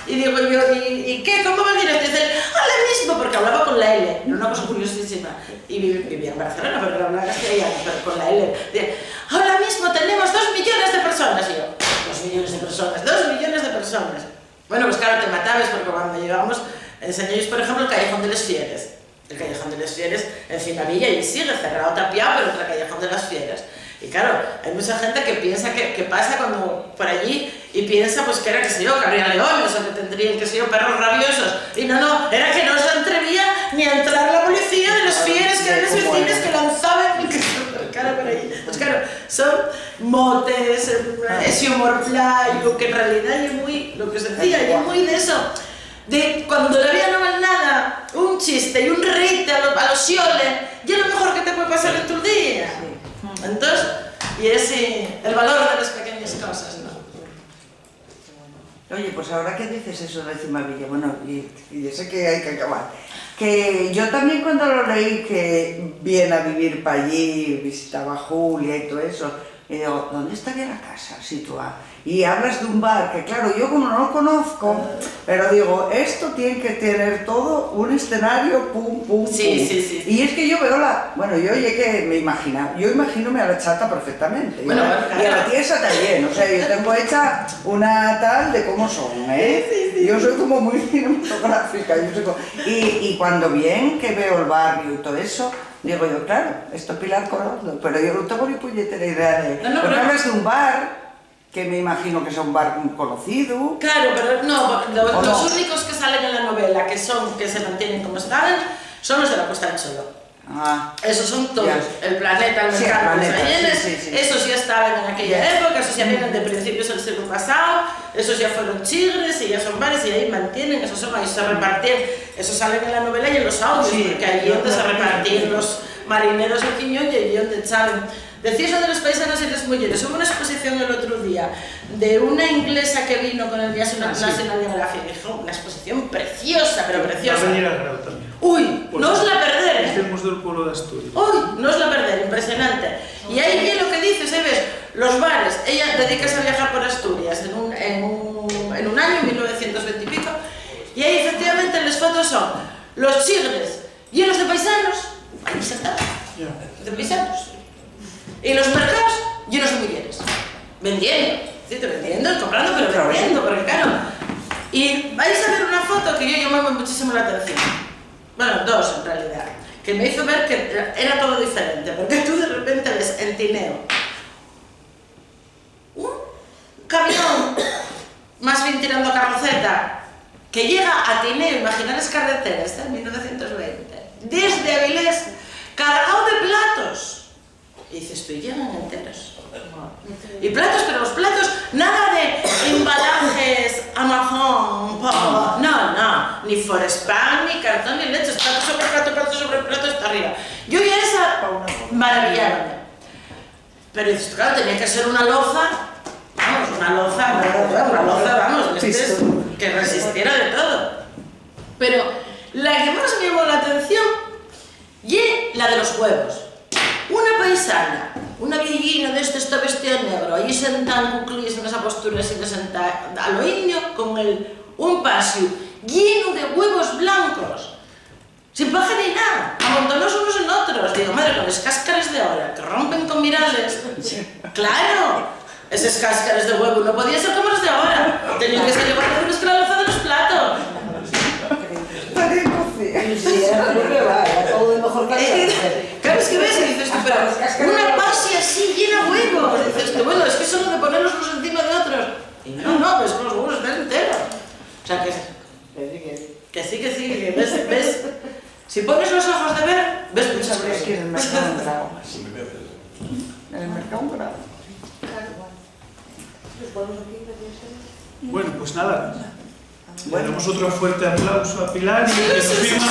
y digo yo, ¿y qué? ¿Cómo va el directo? Y dice, ahora mismo, porque hablaba con la L, era una cosa curiosísima, y vivía en Barcelona, pero hablaba castellano, pero con la L. Dice, ahora mismo tenemos 2 millones de personas. Y yo, 2 millones de personas, 2 millones de personas. Bueno, pues claro, te matabas, porque cuando llegamos, enseñáis, por ejemplo, el Callejón de les Fieres. El Callejón de les Fieres en Cimavilla y sigue cerrado, tapiado, pero entre el Callejón de las Fieras. Y claro, hay mucha gente que piensa que pasa cuando por allí y piensa pues que era, que sé yo, que habría leones o que tendrían, que sé yo, perros rabiosos. Y no, era que no se atrevía ni a entrar la policía de los Fieres, que eran los vecinos que lanzaban cara por allí. Pues claro, son motes, ese humor playo, que en realidad hay muy, lo que os decía, hay muy de eso. De cuando la vida no vale nada, un chiste y un reíte a los sioles, ya es lo mejor que te puede pasar en tu día. Entonces, y ese, el valor de las pequeñas cosas, ¿no? Oye, pues ahora que dices eso de Cimavilla, bueno, y yo sé que hay que acabar. Que yo también cuando lo leí que viene a vivir para allí, visitaba a Julia y todo eso, y digo, ¿dónde estaría la casa situada? Y hablas de un bar, que claro, yo como no lo conozco, pero digo, esto tiene que tener todo un escenario, pum, pum, pum. Sí. Y es que yo veo yo llegué, yo imagínome a la chata perfectamente, bueno, y a la tiesa también, o sea, yo tengo hecha una tal de cómo son, ¿eh? Sí. Yo soy como muy cinematográfica, y cuando bien que veo el barrio y todo eso, Digo yo, claro, esto Pilar Corondo, pero yo no tengo ni puñetera idea de... No, porque hablas de un bar, que me imagino que es un bar conocido. Claro, pero no, los únicos que salen en la novela, que se mantienen como estaban, son los de la Costa del Sol. Esos son todos, el planeta, el mercado, los ballenes, esos ya estaban en aquella época, esos ya vienen de principios del siglo pasado, esos ya fueron chigres y ya son bares y ahí mantienen, esos son, ahí se repartían, esos salen en la novela y en los audios, porque allí donde se repartían los marineros de Quiñón y allí donde echaban. Decía eso de los paisanos y las mujeres. Hubo una exposición el otro día de una inglesa que vino con el National Geographic. Dijo una exposición preciosa, pero preciosa. Va a venir a Grau también. Uy, no os la perder, Es del Museo del Pueblo de Asturias. Uy, no os la perder, impresionante. Y ahí lo que dice, ¿sabes? Los bares, ella dedicase a viajar por Asturias en un año, en 1920 y pico, y ahí efectivamente las fotos son los chigres llenos de paisanos, ahí se está, de paisanos. Y los mercados llenos de mujeres, vendiendo, comprando, pero vendiendo, porque claro. Y vais a ver una foto que yo llamaba muchísimo la atención, bueno, dos en realidad, que me hizo ver que era todo diferente, porque tú de repente ves en Tineo un camión, más bien tirando carroceta, que llega a Tineo, imaginar las carreteras, en 1920, desde Avilés, cargado de platos. Y dices, tú, llegan enteros. Y platos, pero los platos, nada de embalajes Amazon, no, ni Forespan, ni cartón, ni leche, plato sobre plato, está arriba. Yo vi esa maravillada. Pero dices, claro, tenía que ser una loza, vamos, que resistiera de todo. Pero la que más me llamó la atención y la de los huevos. Una paisana, una viejina de este está vestida de negro, allí sentada en cuclillas en esa postura así de sentada a lo indio, con un pasio lleno de huevos blancos, sin paja ni nada, amontonados unos en otros. Digo, madre, con las cáscaras de ahora, que rompen con mirales. Claro, esas cáscaras de huevo no podían ser como las de ahora, tenían que ser igual que una esclaloza de los platos. Sí, era lo que va, era todo de mejor calidad. Claro, es que ves y dices tú, pero una pasia así llena huevos. Dices tú, bueno, es que solo de ponerlos unos encima de otros. Y no, pues con los huevos están enteros. O sea, que sí, que ves. Si pones los ojos de ver, ves muchas cosas. En el mercado un grado. En el mercado un grado. Bueno, pues nada. Le damos otro fuerte aplauso a Pilar y que nos firma